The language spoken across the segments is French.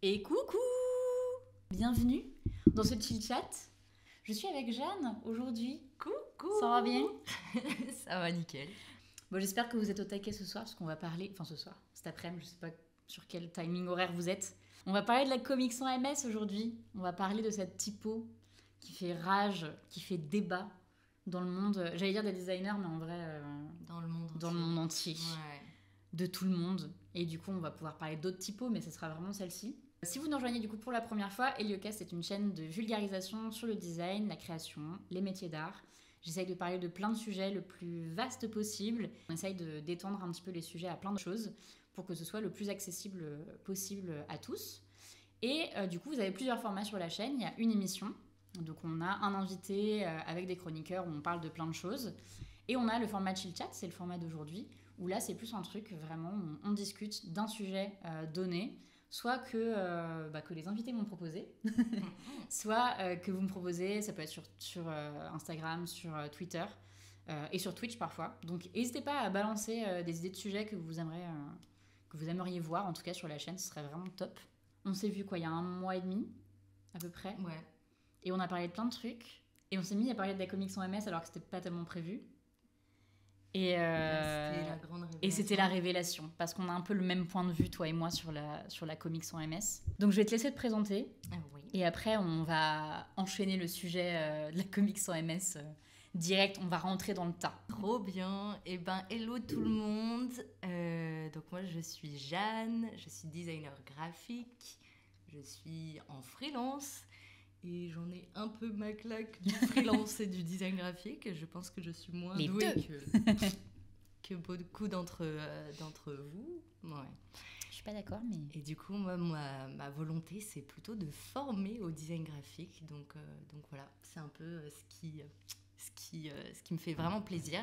Et coucou! Bienvenue dans ce chill chat. Je suis avec Jeanne aujourd'hui. Coucou! Ça va bien? Ça va nickel. Bon, j'espère que vous êtes au taquet ce soir parce qu'on va parler, enfin ce soir, cet après-midi, je sais pas sur quel timing horaire vous êtes. On va parler de la comics sans MS aujourd'hui. On va parler de cette typo qui fait rage, qui fait débat dans le monde. J'allais dire des designers, mais en vrai, Dans le monde entier. dans le monde entier. Ouais. De tout le monde. Et du coup, on va pouvoir parler d'autres typos, mais ce sera vraiment celle-ci. Si vous nous rejoignez du coup pour la première fois, Heliocast est une chaîne de vulgarisation sur le design, la création, les métiers d'art. J'essaye de parler de plein de sujets le plus vaste possible. On essaye de d'étendre un petit peu les sujets à plein de choses pour que ce soit le plus accessible possible à tous. Et du coup, vous avez plusieurs formats sur la chaîne. Il y a une émission. Donc on a un invité avec des chroniqueurs où on parle de plein de choses. Et on a le format chill chat, c'est le format d'aujourd'hui, où là c'est plus un truc vraiment, on discute d'un sujet donné, soit que les invités m'ont proposé, soit que vous me proposez, ça peut être sur Instagram, sur Twitter et sur Twitch parfois. Donc n'hésitez pas à balancer des idées de sujets que vous aimeriez voir, en tout cas sur la chaîne, ce serait vraiment top. On s'est vu il y a 1 mois et demi à peu près, Ouais. et on a parlé de plein de trucs, et on s'est mis à parler de la comics en MS alors que c'était pas tellement prévu. Et, C'était la grande révélation. Et c'était la révélation, parce qu'on a un peu le même point de vue, toi et moi, sur la comics en MS. Donc je vais te laisser te présenter, Oui. et après on va enchaîner le sujet de la comics en MS direct, on va rentrer dans le tas. Trop bien. Eh ben, hello tout le monde. Donc moi, je suis Jeanne, je suis designer graphique, je suis en freelance. Et j'en ai un peu ma claque du freelance et du design graphique. Je pense que je suis moins Les douée deux. que beaucoup d'entre vous. Ouais. Je suis pas d'accord, mais... Et du coup, moi, ma volonté, c'est plutôt de former au design graphique. Donc voilà, c'est un peu ce qui me fait vraiment plaisir.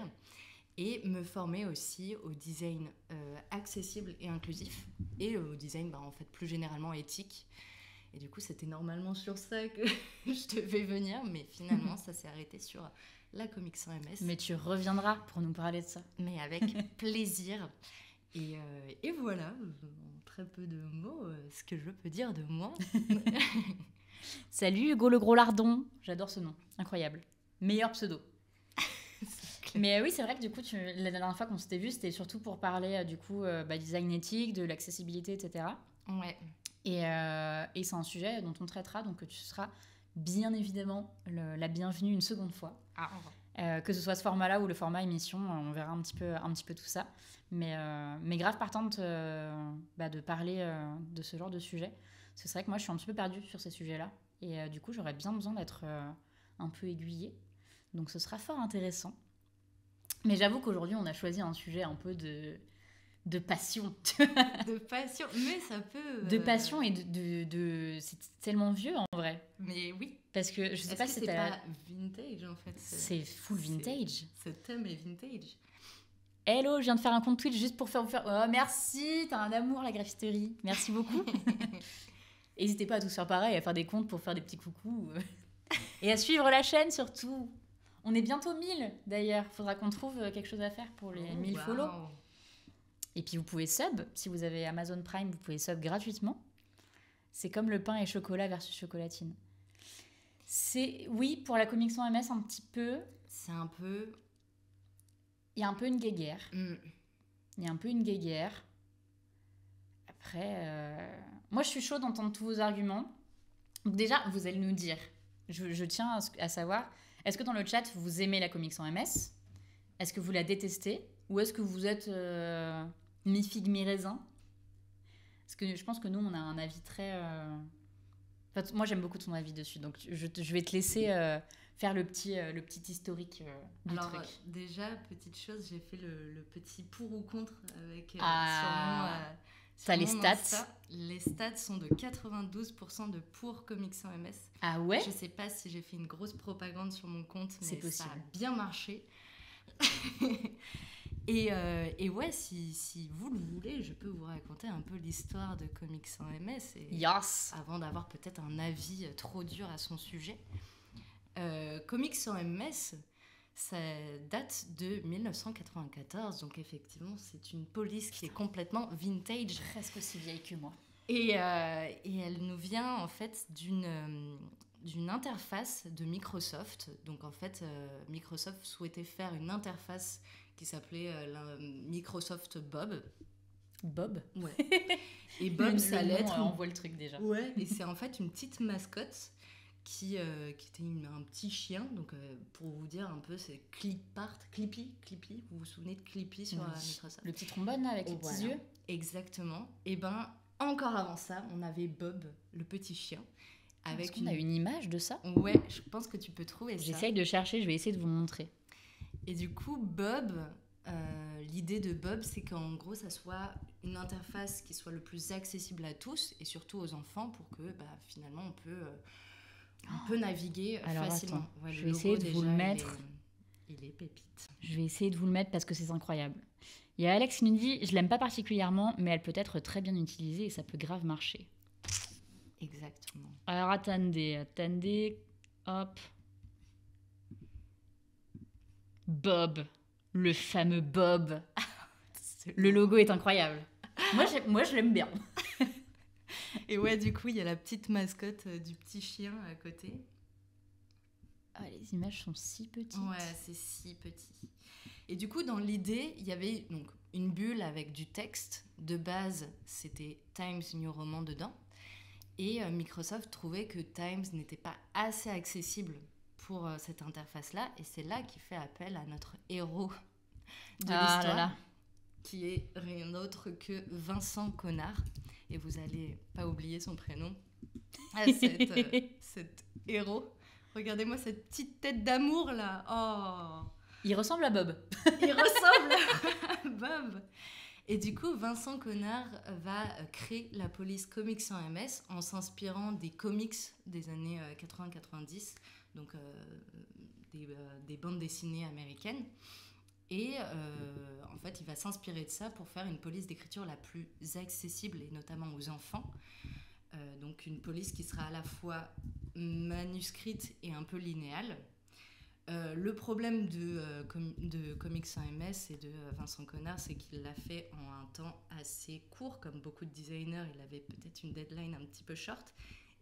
Et me former aussi au design accessible et inclusif. Et au design, en fait, plus généralement éthique. Et du coup, c'était normalement sur ça que je devais venir, mais finalement, ça s'est arrêté sur la comics sans MS. Mais tu reviendras pour nous parler de ça. Mais avec plaisir. Et voilà, en très peu de mots, ce que je peux dire de moi. Salut Hugo le gros lardon, j'adore ce nom, incroyable. Meilleur pseudo. Mais oui, c'est vrai que du coup, la dernière fois qu'on s'était vu, c'était surtout pour parler du coup design éthique, de l'accessibilité, etc. Ouais. Et c'est un sujet dont on traitera, donc tu seras bien évidemment la bienvenue une seconde fois. Que ce soit ce format-là ou le format émission, on verra un petit peu tout ça. Mais grave partante de parler de ce genre de sujet. Parce que c'est vrai que moi, je suis un petit peu perdue sur ces sujets-là. Et du coup, j'aurais bien besoin d'être un peu aiguillée. Donc ce sera fort intéressant. Mais j'avoue qu'aujourd'hui, on a choisi un sujet un peu de passion. De passion, mais ça peut... De passion et de c'est tellement vieux en vrai. Mais oui. Parce que je sais pas si c'est pas vintage en fait. C'est full vintage. Ce thème est vintage. Hello, je viens de faire un compte Twitch juste pour faire... Oh merci, t'as un amour la graffisterie. Merci beaucoup. N'hésitez pas à tous faire pareil, à faire des comptes pour faire des petits coucous. Et à suivre la chaîne surtout. On est bientôt 1000 d'ailleurs. Faudra qu'on trouve quelque chose à faire pour les 1000 follow. Et puis vous pouvez sub, si vous avez Amazon Prime, vous pouvez sub gratuitement. C'est comme le pain et chocolat versus chocolatine. Oui, pour la comics sans MS, un petit peu. C'est un peu... Il y a un peu une guéguerre. Il y a un peu une guéguerre. Après, moi je suis chaude d'entendre tous vos arguments. Donc déjà, vous allez nous dire, je tiens à savoir, est-ce que dans le chat, vous aimez la comics sans MS ? Est-ce que vous la détestez ? Ou est-ce que vous êtes mi-figue, mi-raisin ? Parce que je pense que nous, on a un avis très... Enfin, moi, j'aime beaucoup ton avis dessus. Donc, je vais te laisser faire le petit historique du truc. Alors, déjà, petite chose, j'ai fait le petit pour ou contre avec t'as les stats. Insta. Les stats sont de 92% de pour comics sans MS. Ah ouais ? Je sais pas si j'ai fait une grosse propagande sur mon compte, mais ça a bien marché. Et ouais, si vous le voulez, je peux vous raconter un peu l'histoire de Comics sans MS avant d'avoir peut-être un avis trop dur à son sujet. Comics sans MS, ça date de 1994, donc effectivement c'est une police qui est complètement vintage. Presque aussi vieille que moi. Et elle nous vient en fait d'une interface de Microsoft. Donc en fait, Microsoft souhaitait faire une interface qui s'appelait Microsoft Bob. Bob. Ouais. Et Bob, ça allait être... On voit le truc déjà. Ouais, et c'est en fait une petite mascotte qui était un petit chien. Donc pour vous dire un peu, c'est Clippy. Vous vous souvenez de Clippy sur Microsoft? Le petit trombone là, avec les petits yeux. Exactement. Et ben, encore avant ça, on avait Bob, le petit chien. Est-ce qu'on a une image de ça? Ouais, je pense que tu peux trouver ça. J'essaye de chercher, je vais essayer de vous montrer. Et du coup, Bob, l'idée de Bob, c'est qu'en gros, ça soit une interface qui soit le plus accessible à tous et surtout aux enfants pour que finalement on peut naviguer facilement. Ouais, je vais essayer de vous le mettre. Il est pépite. Je vais essayer de vous le mettre parce que c'est incroyable. Il y a Alex qui nous dit « Je l'aime pas particulièrement, mais elle peut être très bien utilisée et ça peut grave marcher. » Exactement. Alors attendez. Hop. Bob. Le fameux Bob. Le logo est incroyable. Moi, je l'aime bien. Et ouais, du coup, il y a la petite mascotte du petit chien à côté. Ah, les images sont si petites. Ouais, c'est si petit. Et du coup, dans l'idée, il y avait donc une bulle avec du texte. De base, c'était Times New Roman dedans. Et Microsoft trouvait que Times n'était pas assez accessible pour cette interface-là. Et c'est là qu'il fait appel à notre héros de l'histoire, qui est rien d'autre que Vincent Connard. Et vous n'allez pas oublier son prénom. Cet héros. Regardez-moi cette petite tête d'amour là. Oh. Il ressemble à Bob. Il ressemble à Bob. Et du coup, Vincent Connard va créer la police comics sans MS en s'inspirant des comics des années 80-90, donc des bandes dessinées américaines. Et en fait, il va s'inspirer de ça pour faire une police d'écriture la plus accessible, et notamment aux enfants. Donc une police qui sera à la fois manuscrite et un peu linéale. Le problème de Comics sans MS et de Vincent Connard, c'est qu'il l'a fait en un temps assez court. Comme beaucoup de designers, il avait peut-être une deadline un petit peu short.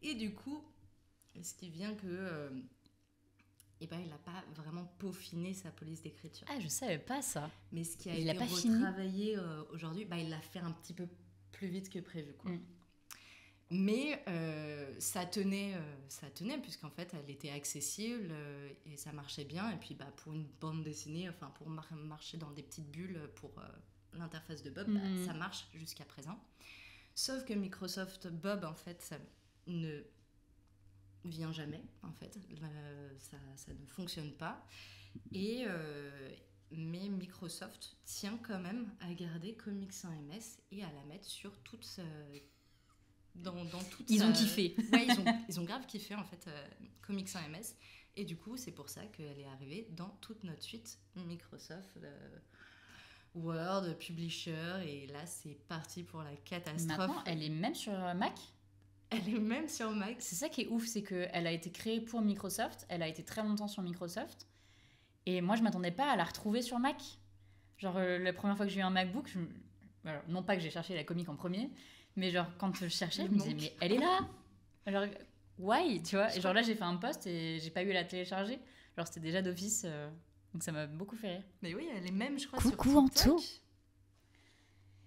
Et du coup, ce qui vient que... il n'a pas vraiment peaufiné sa police d'écriture. Ah, je savais pas ça. Mais ce qui a été retravaillé aujourd'hui, il l'a fait un petit peu plus vite que prévu, quoi. Mais ça tenait puisqu'en fait elle était accessible et ça marchait bien. Et puis pour une bande dessinée, pour marcher dans des petites bulles pour l'interface de Bob, ça marche jusqu'à présent. Sauf que Microsoft Bob, en fait, ça ne vient jamais, en fait. Ça ne fonctionne pas. Mais Microsoft tient quand même à garder Comics sans MS et à la mettre sur toute ils ont kiffé. Ouais, ils ont grave kiffé en fait Comics sans MS, et du coup c'est pour ça qu'elle est arrivée dans toute notre suite Microsoft Word, Publisher, et là c'est parti pour la catastrophe. Maintenant elle est même sur Mac. Elle est même sur Mac. C'est ça qui est ouf, c'est qu'elle a été créée pour Microsoft, elle a été très longtemps sur Microsoft, et moi je m'attendais pas à la retrouver sur Mac. Genre la première fois que j'ai eu un MacBook, alors, non pas que j'ai cherché la comic en premier, mais genre quand je cherchais, je me disais mais elle est là. Genre why, tu vois. Et genre là j'ai fait un post et j'ai pas eu à la télécharger. Genre c'était déjà d'office, donc ça m'a beaucoup fait rire. Mais oui, elle est même, je crois, Coucou sur TikTok. Anto.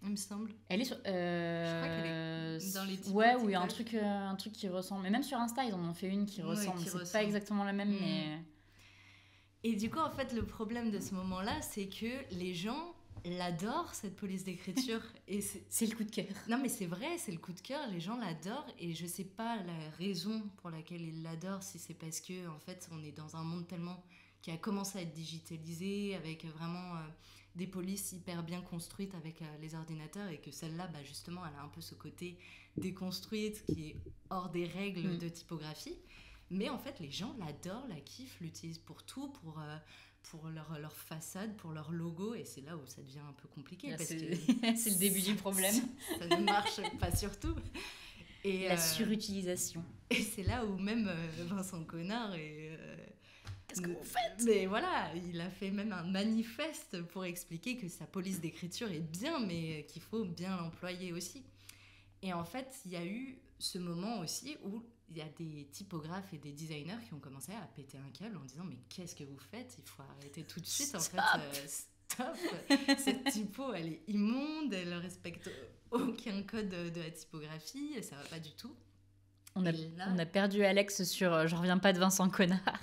Il me semble. Elle est sur. Je crois qu'elle est dans les TikTok. Ouais, où il y a un truc qui ressemble. Mais même sur Insta, ils en ont fait une qui ressemble. C'est pas exactement la même, mais. Et du coup, en fait, le problème de ce moment-là, c'est que les gens l'adorent, cette police d'écriture. Et c'est le coup de cœur. Non, mais c'est vrai, c'est le coup de cœur. Les gens l'adorent, et je sais pas la raison pour laquelle ils l'adorent. Si c'est parce que, en fait, on est dans un monde tellement qui a commencé à être digitalisé, avec vraiment des polices hyper bien construites avec les ordinateurs, et que celle-là, justement, elle a un peu ce côté déconstruite qui est hors des règles de typographie. Mais en fait, les gens l'adorent, la kiffent, l'utilisent pour tout, pour leur façade, pour leur logo, et c'est là où ça devient un peu compliqué. Là, parce c'est que c'est le début du problème. Ça ne marche pas sur tout. Et, la surutilisation. Et c'est là où même Vincent Connard est... Qu'est-ce que vous faites ? Mais voilà, il a fait même un manifeste pour expliquer que sa police d'écriture est bien, mais qu'il faut bien l'employer aussi. Et en fait, il y a eu ce moment aussi où il y a des typographes et des designers qui ont commencé à péter un câble en disant mais qu'est-ce que vous faites? Il faut arrêter tout de suite. En fait, stop. Cette typo, elle est immonde, elle ne respecte aucun code de la typographie, ça va pas du tout. On a perdu Alex sur je reviens pas de Vincent Connard.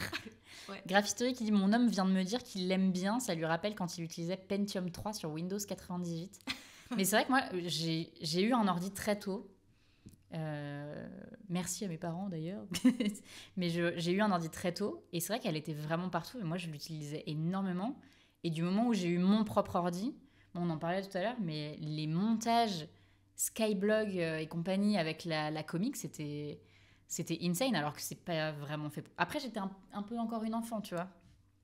Ouais. Graphistory qui dit mon homme vient de me dire qu'il l'aime bien, ça lui rappelle quand il utilisait Pentium 3 sur Windows 98. Mais c'est vrai que moi j'ai eu un ordi très tôt. Merci à mes parents d'ailleurs. Mais j'ai eu un ordi très tôt et c'est vrai qu'elle était vraiment partout et moi je l'utilisais énormément. Et du moment où j'ai eu mon propre ordi, on en parlait tout à l'heure, mais les montages Skyblog et compagnie avec la comic, c'était insane, alors que c'est pas vraiment fait. Après, j'étais un peu encore une enfant, tu vois.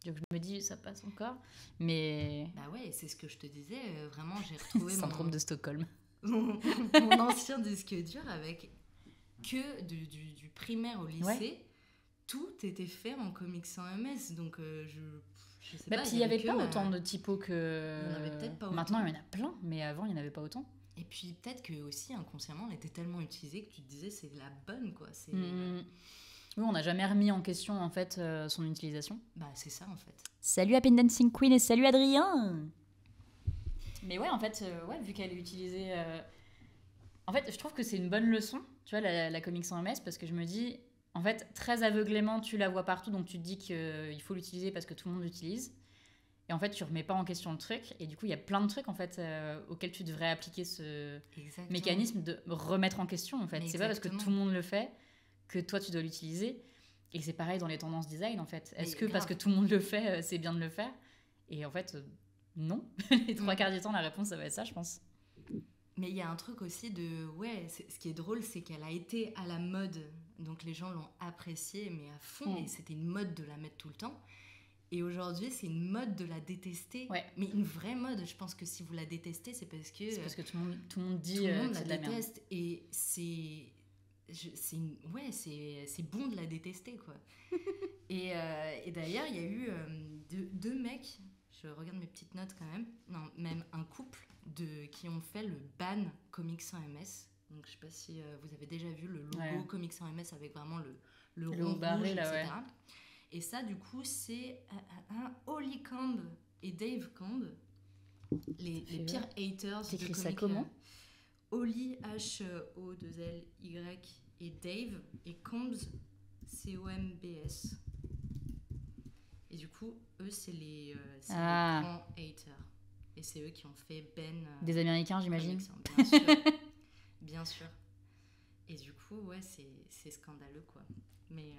Donc je me dis, ça passe encore. Mais. Bah ouais, c'est ce que je te disais. Vraiment, j'ai retrouvé syndrome de Stockholm. Mon ancien disque dur avec que du primaire au lycée. Ouais. Tout était fait en comics sans MS. Donc je sais pas. Puis il n'y avait pas autant de typos que. Il y en avait peut-être pas autant. Maintenant, il y en a plein, mais avant, il n'y en avait pas autant. Et puis peut-être que aussi inconsciemment, elle était tellement utilisée que tu te disais c'est la bonne, quoi. Oui, on n'a jamais remis en question en fait son utilisation. Bah c'est ça en fait. Salut Happy Dancing Queen et salut Adrien. Mais ouais, en fait, vu qu'elle est utilisée, en fait, je trouve que c'est une bonne leçon, tu vois, la comics sans MS, parce que je me dis, en fait, très aveuglément, tu la vois partout, donc tu te dis qu'il faut l'utiliser parce que tout le monde l'utilise. Et en fait, tu remets pas en question le truc. Et du coup, il y a plein de trucs en fait, auxquels tu devrais appliquer ce mécanisme de remettre en question. En fait. C'est pas parce que tout le monde le fait que toi, tu dois l'utiliser. Et c'est pareil dans les tendances design, en fait. Est-ce que parce que tout le monde le fait, c'est bien de le faire? Et en fait, non. Les trois quarts du temps, la réponse, ça va être ça, je pense. Mais il y a un truc aussi de... Ouais, ce qui est drôle, c'est qu'elle a été à la mode. Donc les gens l'ont appréciée, mais à fond. Et c'était une mode de la mettre tout le temps. Et aujourd'hui, c'est une mode de la détester. Ouais. Mais une vraie mode. Je pense que si vous la détestez, c'est parce que... C'est parce que tout le monde dit tout le monde que la c'est de la déteste. merde. Et c'est bon de la détester, quoi. et d'ailleurs, il y a eu deux mecs, je regarde mes petites notes quand même, non, même un couple qui ont fait le ban Comics sans MS. Donc, je sais pas si vous avez déjà vu le logo Comics sans MS avec vraiment le rond barré, rouge, là, etc. Ouais. Et ça, du coup, c'est Holly Camb et Dave Camb, les pires haters de T'écris comics. ça comment? Holly, H-O-2-L-Y, et Dave, et Combs, C-O-M-B-S. Et du coup, eux, c'est les grands haters. Et c'est eux qui ont fait Ben... Des Américains, j'imagine. Bien sûr. Bien sûr. Et du coup, ouais, c'est scandaleux, quoi. Mais...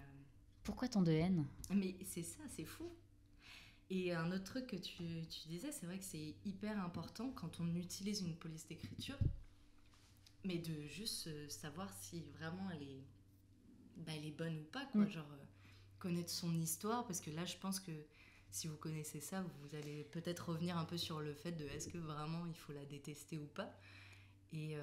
Pourquoi tant de haine? Mais c'est ça, c'est fou. Et un autre truc que tu disais, c'est vrai que c'est hyper important quand on utilise une police d'écriture, mais de juste savoir si vraiment elle est bonne ou pas, quoi. Genre connaître son histoire, parce que là, je pense que si vous connaissez ça, vous allez peut-être revenir un peu sur le fait de est-ce que vraiment il faut la détester ou pas. Et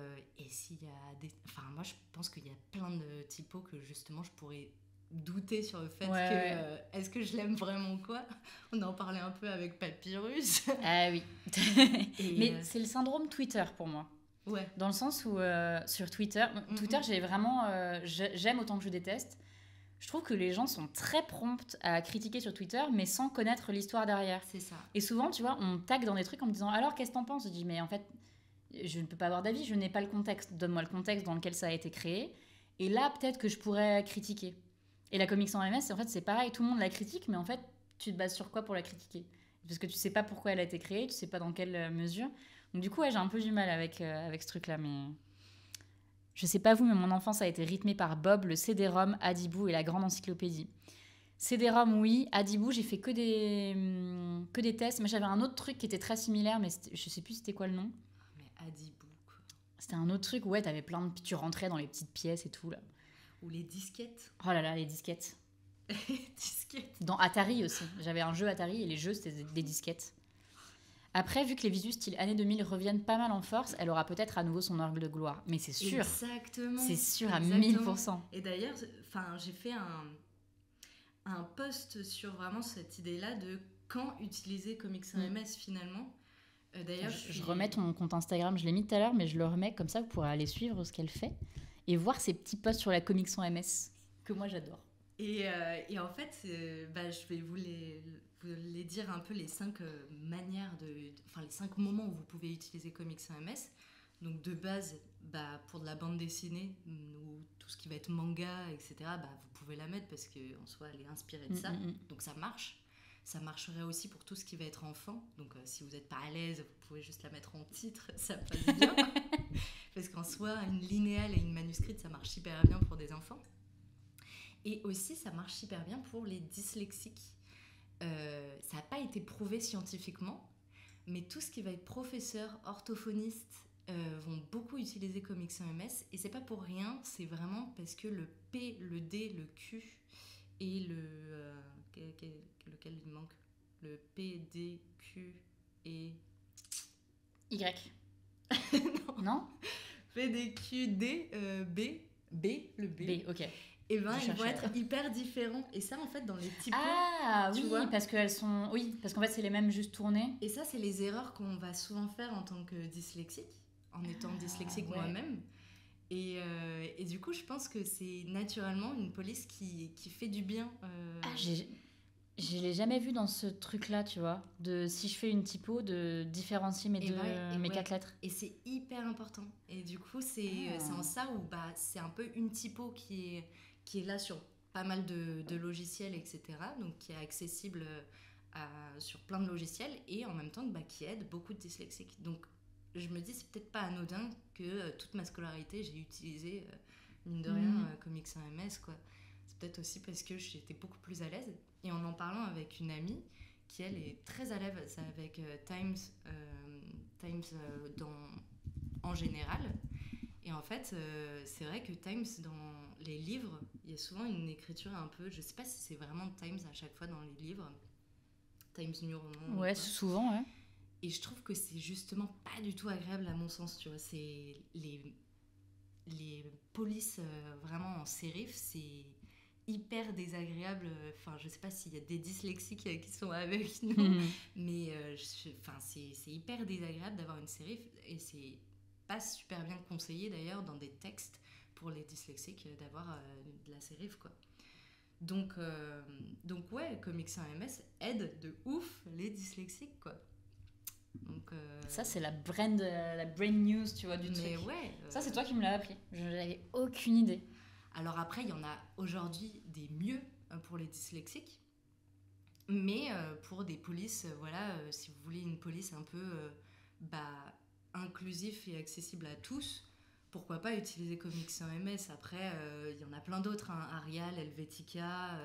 s'il y a des... Enfin, moi, je pense qu'il y a plein de typos que justement je pourrais douter sur le fait que est-ce que je l'aime vraiment, quoi. On en parlait un peu avec Papyrus. Ah oui. Mais c'est le syndrome Twitter pour moi. Ouais. Dans le sens où sur Twitter, j'ai vraiment j'aime autant que je déteste. Je trouve que les gens sont très prompts à critiquer sur Twitter, mais sans connaître l'histoire derrière. C'est ça. Et souvent, tu vois, on tag dans des trucs en me disant alors qu'est-ce que t'en penses? Je dis mais en fait, je ne peux pas avoir d'avis, je n'ai pas le contexte. Donne-moi le contexte dans lequel ça a été créé. Et là, peut-être que je pourrais critiquer. Et la comics sans MS, en fait, c'est pareil, tout le monde la critique, mais en fait, tu te bases sur quoi pour la critiquer? Parce que tu sais pas pourquoi elle a été créée, tu sais pas dans quelle mesure. Donc du coup, j'ai un peu du mal avec ce truc-là, mais... Je sais pas vous, mais mon enfance a été rythmée par Bob, le CD-ROM, Adibou et la grande encyclopédie. CD-ROM, oui. Adibou, j'ai fait que des tests. Mais j'avais un autre truc qui était très similaire, mais je sais plus c'était quoi le nom. Mais Adibou, quoi. C'était un autre truc, ouais, t'avais plein de... Tu rentrais dans les petites pièces et tout, là. Ou les disquettes. Oh là là, les disquettes. Disquettes. Dans Atari aussi. J'avais un jeu Atari et les jeux, c'était des disquettes. Après, vu que les visus style années 2000 reviennent pas mal en force, elle aura peut-être à nouveau son orgue de gloire. Mais c'est sûr. Exactement. C'est sûr, exactement. À 1000%. Et d'ailleurs, j'ai fait un post sur vraiment cette idée-là de quand utiliser Comics sans MS finalement. D'ailleurs, je remets ton compte Instagram, je l'ai mis tout à l'heure, mais je le remets comme ça, vous pourrez aller suivre ce qu'elle fait et voir ses petits posts sur la comics sans MS, que moi j'adore. Et en fait, je vais vous les dire un peu les 5 manières enfin les 5 moments où vous pouvez utiliser Comics sans MS. Donc de base, pour de la bande dessinée ou tout ce qui va être manga, etc., vous pouvez la mettre parce qu'en soi, elle est inspirée de ça. Donc ça marche. Ça marcherait aussi pour tout ce qui va être enfant. Donc si vous n'êtes pas à l'aise, vous pouvez juste la mettre en titre, ça passe bien. Parce qu'en soi, une linéale et une manuscrite, ça marche hyper bien pour des enfants. Et aussi, ça marche hyper bien pour les dyslexiques. Ça n'a pas été prouvé scientifiquement, mais tout ce qui va être professeur, orthophoniste, vont beaucoup utiliser Comics sans MS. Et c'est pas pour rien, c'est vraiment parce que le P, le D, le Q et lequel il manque, le P, D, Q et... Y. Non. P, D, Q, D, B, le B. B, ok. Et ils vont être hyper différents. Et ça, en fait, dans les typos... tu vois, parce qu'elles sont... Oui, parce qu'en fait, c'est les mêmes juste tournées. Et ça, c'est les erreurs qu'on va souvent faire en tant que dyslexique, en étant dyslexique moi-même. Et du coup, je pense que c'est naturellement une police qui fait du bien. Je l'ai jamais vu dans ce truc-là, tu vois. De si je fais une typo, de différencier mes 4 lettres. Et c'est hyper important. Et du coup, c'est en ça où c'est un peu une typo qui est là sur pas mal de logiciels, etc. Donc qui est accessible sur plein de logiciels et en même temps qui aide beaucoup de dyslexiques. Donc je me dis, c'est peut-être pas anodin que toute ma scolarité, j'ai utilisé, mine de rien, Comics sans MS, quoi. C'est peut-être aussi parce que j'étais beaucoup plus à l'aise. Et en parlant avec une amie qui, elle, est très à l'aise avec Times en général. Et en fait, c'est vrai que Times, dans les livres, il y a souvent une écriture un peu... Je sais pas si c'est vraiment Times à chaque fois dans les livres. Times New Roman. Ouais, souvent, ouais. Et je trouve que c'est justement pas du tout agréable à mon sens, tu vois. C'est les polices vraiment en sérif, c'est hyper désagréable. Enfin, je sais pas s'il y a des dyslexiques qui sont avec nous, mais c'est hyper désagréable d'avoir une sérif et c'est pas super bien conseillé d'ailleurs dans des textes pour les dyslexiques d'avoir de la sérif, quoi. Donc ouais, Comics sans MS aide de ouf les dyslexiques, quoi. Donc, ça, c'est la brain news, tu vois, du truc. Ouais, ça, c'est toi qui me l'as appris. Je n'avais aucune idée. Alors après, il y en a aujourd'hui des mieux pour les dyslexiques. Mais pour des polices, si vous voulez une police un peu inclusif et accessible à tous, pourquoi pas utiliser Comics sans MS. Après, il y en a plein d'autres, hein. Arial, Helvetica,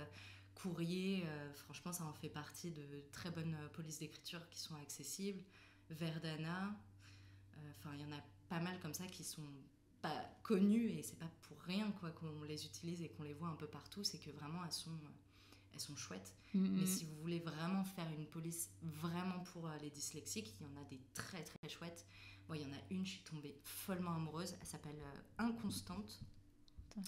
Courrier, franchement, ça en fait partie de très bonnes polices d'écriture qui sont accessibles. Verdana, il y en a pas mal comme ça qui sont pas connues et c'est pas pour rien, quoi, qu'on les utilise et qu'on les voit un peu partout, c'est que vraiment elles sont chouettes. Mais si vous voulez vraiment faire une police vraiment pour les dyslexiques, il y en a des très très chouettes. Moi, il y en a une, je suis tombée follement amoureuse, elle s'appelle Inconstante.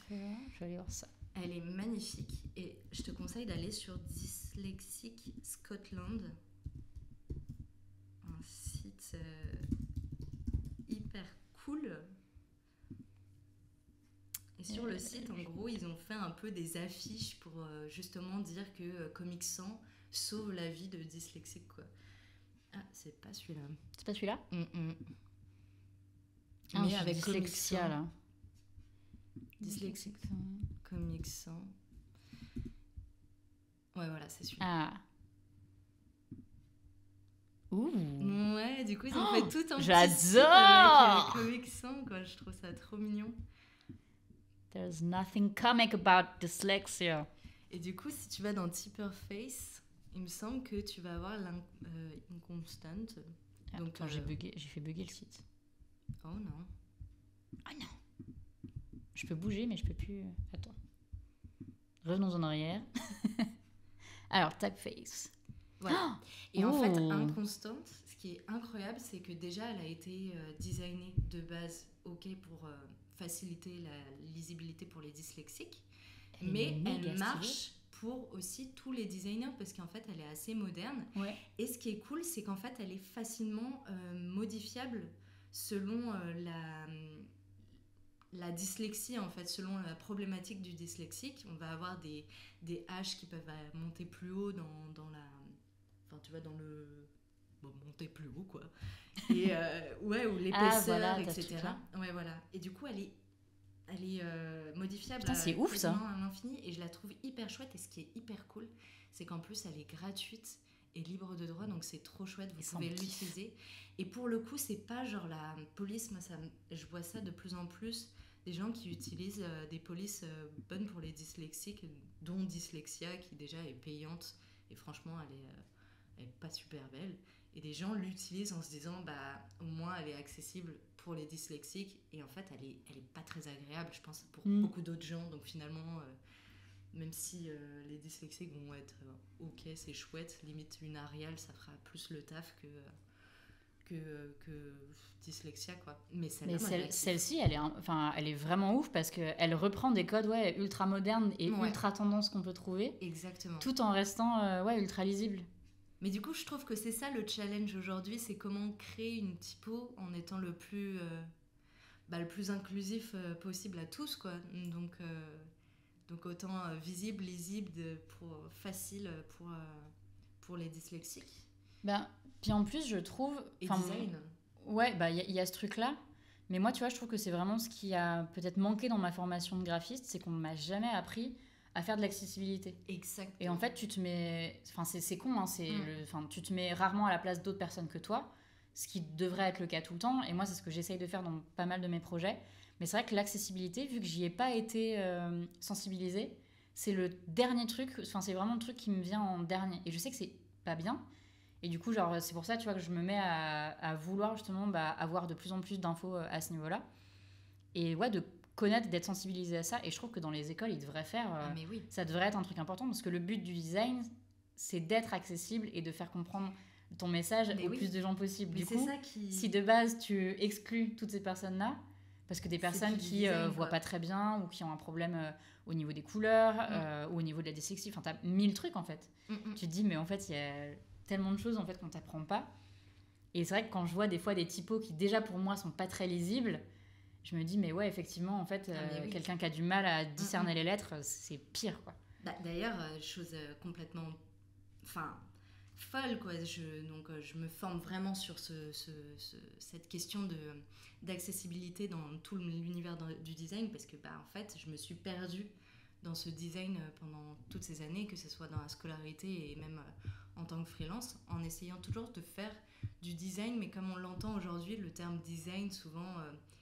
Je vais aller voir ça. Elle est magnifique et je te conseille d'aller sur Dyslexic Scotland, un site hyper cool. Et sur le site, en gros, ils ont fait un peu des affiches pour justement dire que Comics sans sauve la vie de dyslexiques, quoi. Ah, c'est pas celui-là. C'est pas celui-là Mais avec dyslexia, là. Dyslexique. Comics sans. Ouais, voilà, c'est celui-là. Ah. Ouh. Ouais, du coup, ils ont fait tout un j'adore petit Comics sans, quoi. Je trouve ça trop mignon. There's nothing comic about dyslexia. Et du coup, si tu vas dans Typerface, il me semble que tu vas avoir l'inconstante. Donc, attends, j'ai fait bugger le site. Oh non. Oh non. Je peux bouger, mais je peux plus. Attends. Revenons en arrière. Alors, Typeface. Voilà. Et en fait, Inconstante, ce qui est incroyable, c'est que déjà, elle a été designée de base, pour faciliter la lisibilité pour les dyslexiques, mais elle marche pour aussi tous les designers parce qu'en fait elle est assez moderne. Ouais. Et ce qui est cool, c'est qu'en fait elle est facilement modifiable selon la dyslexie, en fait, selon la problématique du dyslexique. On va avoir des H qui peuvent monter plus haut dans la... Enfin, tu vois, dans le... Bon, monter plus haut, quoi. Et ouais, ou l'épaisseur, voilà, etc. Ouais, voilà. Et du coup, elle est modifiable. Putain, c'est ouf, ça. À l'infini. Et je la trouve hyper chouette. Et ce qui est hyper cool, c'est qu'en plus, elle est gratuite et libre de droit. Donc, c'est trop chouette. Vous pouvez l'utiliser. Et pour le coup, c'est pas genre la police. Moi, je vois ça de plus en plus. Des gens qui utilisent des polices bonnes pour les dyslexiques, dont Dyslexia, qui déjà est payante. Et franchement, elle est pas super belle. Et des gens l'utilisent en se disant, bah, au moins, elle est accessible pour les dyslexiques. Et en fait, elle est pas très agréable, je pense, pour beaucoup d'autres gens. Donc finalement, même si les dyslexiques vont être ok, c'est chouette, limite une Arial, ça fera plus le taf que dyslexia, quoi. Mais celle-ci, elle est vraiment ouf parce qu'elle reprend des codes ultra modernes et ultra tendances qu'on peut trouver. Exactement. Tout en restant ultra lisible. Mais du coup, je trouve que c'est ça le challenge aujourd'hui, c'est comment créer une typo en étant le plus inclusif possible à tous, quoi. Donc autant visible, lisible, facile pour les dyslexiques. Puis en plus, je trouve... Et design. Ouais, y a ce truc-là. Mais moi, tu vois, je trouve que c'est vraiment ce qui a peut-être manqué dans ma formation de graphiste, c'est qu'on ne m'a jamais appris à faire de l'accessibilité. Exactement. Et en fait, tu te mets... Enfin, c'est con, hein, tu te mets rarement à la place d'autres personnes que toi, ce qui devrait être le cas tout le temps. Et moi, c'est ce que j'essaye de faire dans pas mal de mes projets. Mais c'est vrai que l'accessibilité, vu que j'y ai pas été sensibilisée, c'est le dernier truc... Enfin, c'est vraiment le truc qui me vient en dernier. Et je sais que c'est pas bien. Et du coup, genre, c'est pour ça, tu vois, que je me mets à vouloir justement avoir de plus en plus d'infos à ce niveau-là. Et ouais, de connaître, d'être sensibilisé à ça. Et je trouve que dans les écoles, ils devraient faire... mais oui. Ça devrait être un truc important parce que le but du design, c'est d'être accessible et de faire comprendre ton message au plus de gens possible. Mais du coup, si de base, tu exclus toutes ces personnes-là, parce que des personnes qui voient pas très bien ou qui ont un problème au niveau des couleurs ou au niveau de la dyslexie, enfin, t'as 1000 trucs, en fait. Tu te dis, mais en fait, il y a tellement de choses en fait qu'on t'apprend pas. Et c'est vrai que quand je vois des fois des typos qui déjà pour moi sont pas très lisibles, je me dis mais ouais, effectivement, en fait, quelqu'un qui a du mal à discerner les lettres, c'est pire, quoi. D'ailleurs, chose complètement folle, quoi. Je me forme vraiment sur cette question d'accessibilité dans tout l'univers du design parce que en fait je me suis perdue dans ce design pendant toutes ces années, que ce soit dans la scolarité et même en tant que freelance, en essayant toujours de faire du design, mais comme on l'entend aujourd'hui, le terme design souvent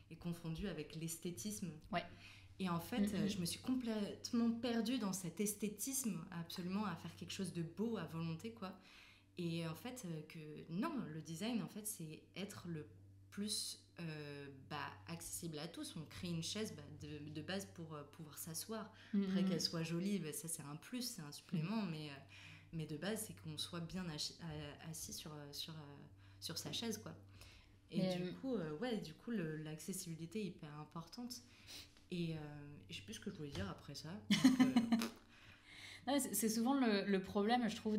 est confondu avec l'esthétisme. Ouais. Et en fait, je me suis complètement perdue dans cet esthétisme, absolument à faire quelque chose de beau à volonté, quoi. Et en fait, non, le design, en fait, c'est être le plus accessible à tous. On crée une chaise de base pour pouvoir s'asseoir. Après qu'elle soit jolie, ça c'est un plus, c'est un supplément, mais de base, c'est qu'on soit bien assis sur sa chaise, quoi. Et du coup, l'accessibilité est hyper importante. Et je sais plus ce que je voulais dire après ça. Donc, c'est souvent le problème, je trouve,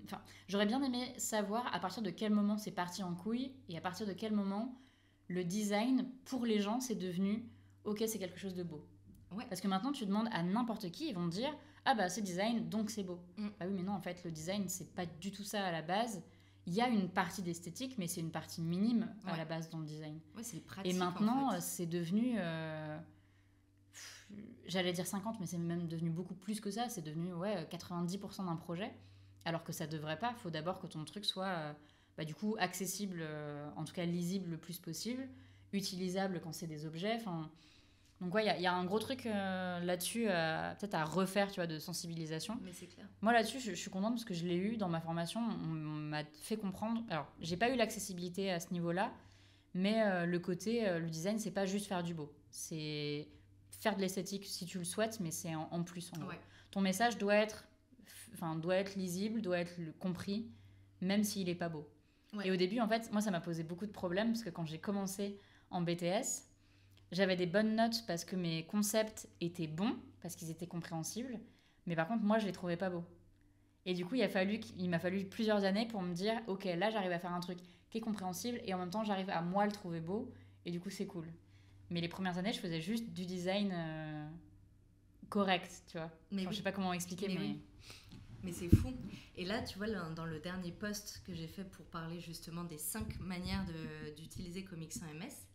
Enfin, j'aurais bien aimé savoir à partir de quel moment c'est parti en couille et à partir de quel moment le design, pour les gens, c'est devenu « Ok, c'est quelque chose de beau ». Ouais. Parce que maintenant, tu demandes à n'importe qui, ils vont te dire « Ah bah, c'est design, donc c'est beau ». Bah oui, mais non, en fait, le design, c'est pas du tout ça à la base. Il y a une partie d'esthétique, mais c'est une partie minime à la base dans le design. Ouais, c'est pratique, et maintenant, en fait. C'est devenu... J'allais dire 50, mais c'est même devenu beaucoup plus que ça. C'est devenu 90% d'un projet, alors que ça devrait pas. Il faut d'abord que ton truc soit du coup accessible, en tout cas lisible le plus possible, utilisable quand c'est des objets. Donc ouais, il y a un gros truc là-dessus, peut-être à refaire, tu vois, de sensibilisation. Mais c'est clair. Moi là-dessus, je suis contente parce que je l'ai eu dans ma formation. On m'a fait comprendre. Alors, j'ai pas eu l'accessibilité à ce niveau-là, mais le côté, le design, c'est pas juste faire du beau. C'est faire de l'esthétique si tu le souhaites, mais c'est en plus. En gros. Ton message doit être lisible, doit être compris, même s'il est pas beau. Ouais. Et au début, en fait, moi, ça m'a posé beaucoup de problèmes parce que quand j'ai commencé en BTS, j'avais des bonnes notes parce que mes concepts étaient bons, parce qu'ils étaient compréhensibles. Mais par contre, moi, je les trouvais pas beaux. Et du coup, il m'a fallu plusieurs années pour me dire, ok, là, j'arrive à faire un truc qui est compréhensible et en même temps, j'arrive à moi le trouver beau et du coup, c'est cool. Mais les premières années, je faisais juste du design correct, tu vois. Mais Genre, oui. je sais pas comment expliquer, mais... Oui. Mais c'est fou. Et là, tu vois, dans le dernier post que j'ai fait pour parler justement des 5 manières d'utiliser Comics sans MS,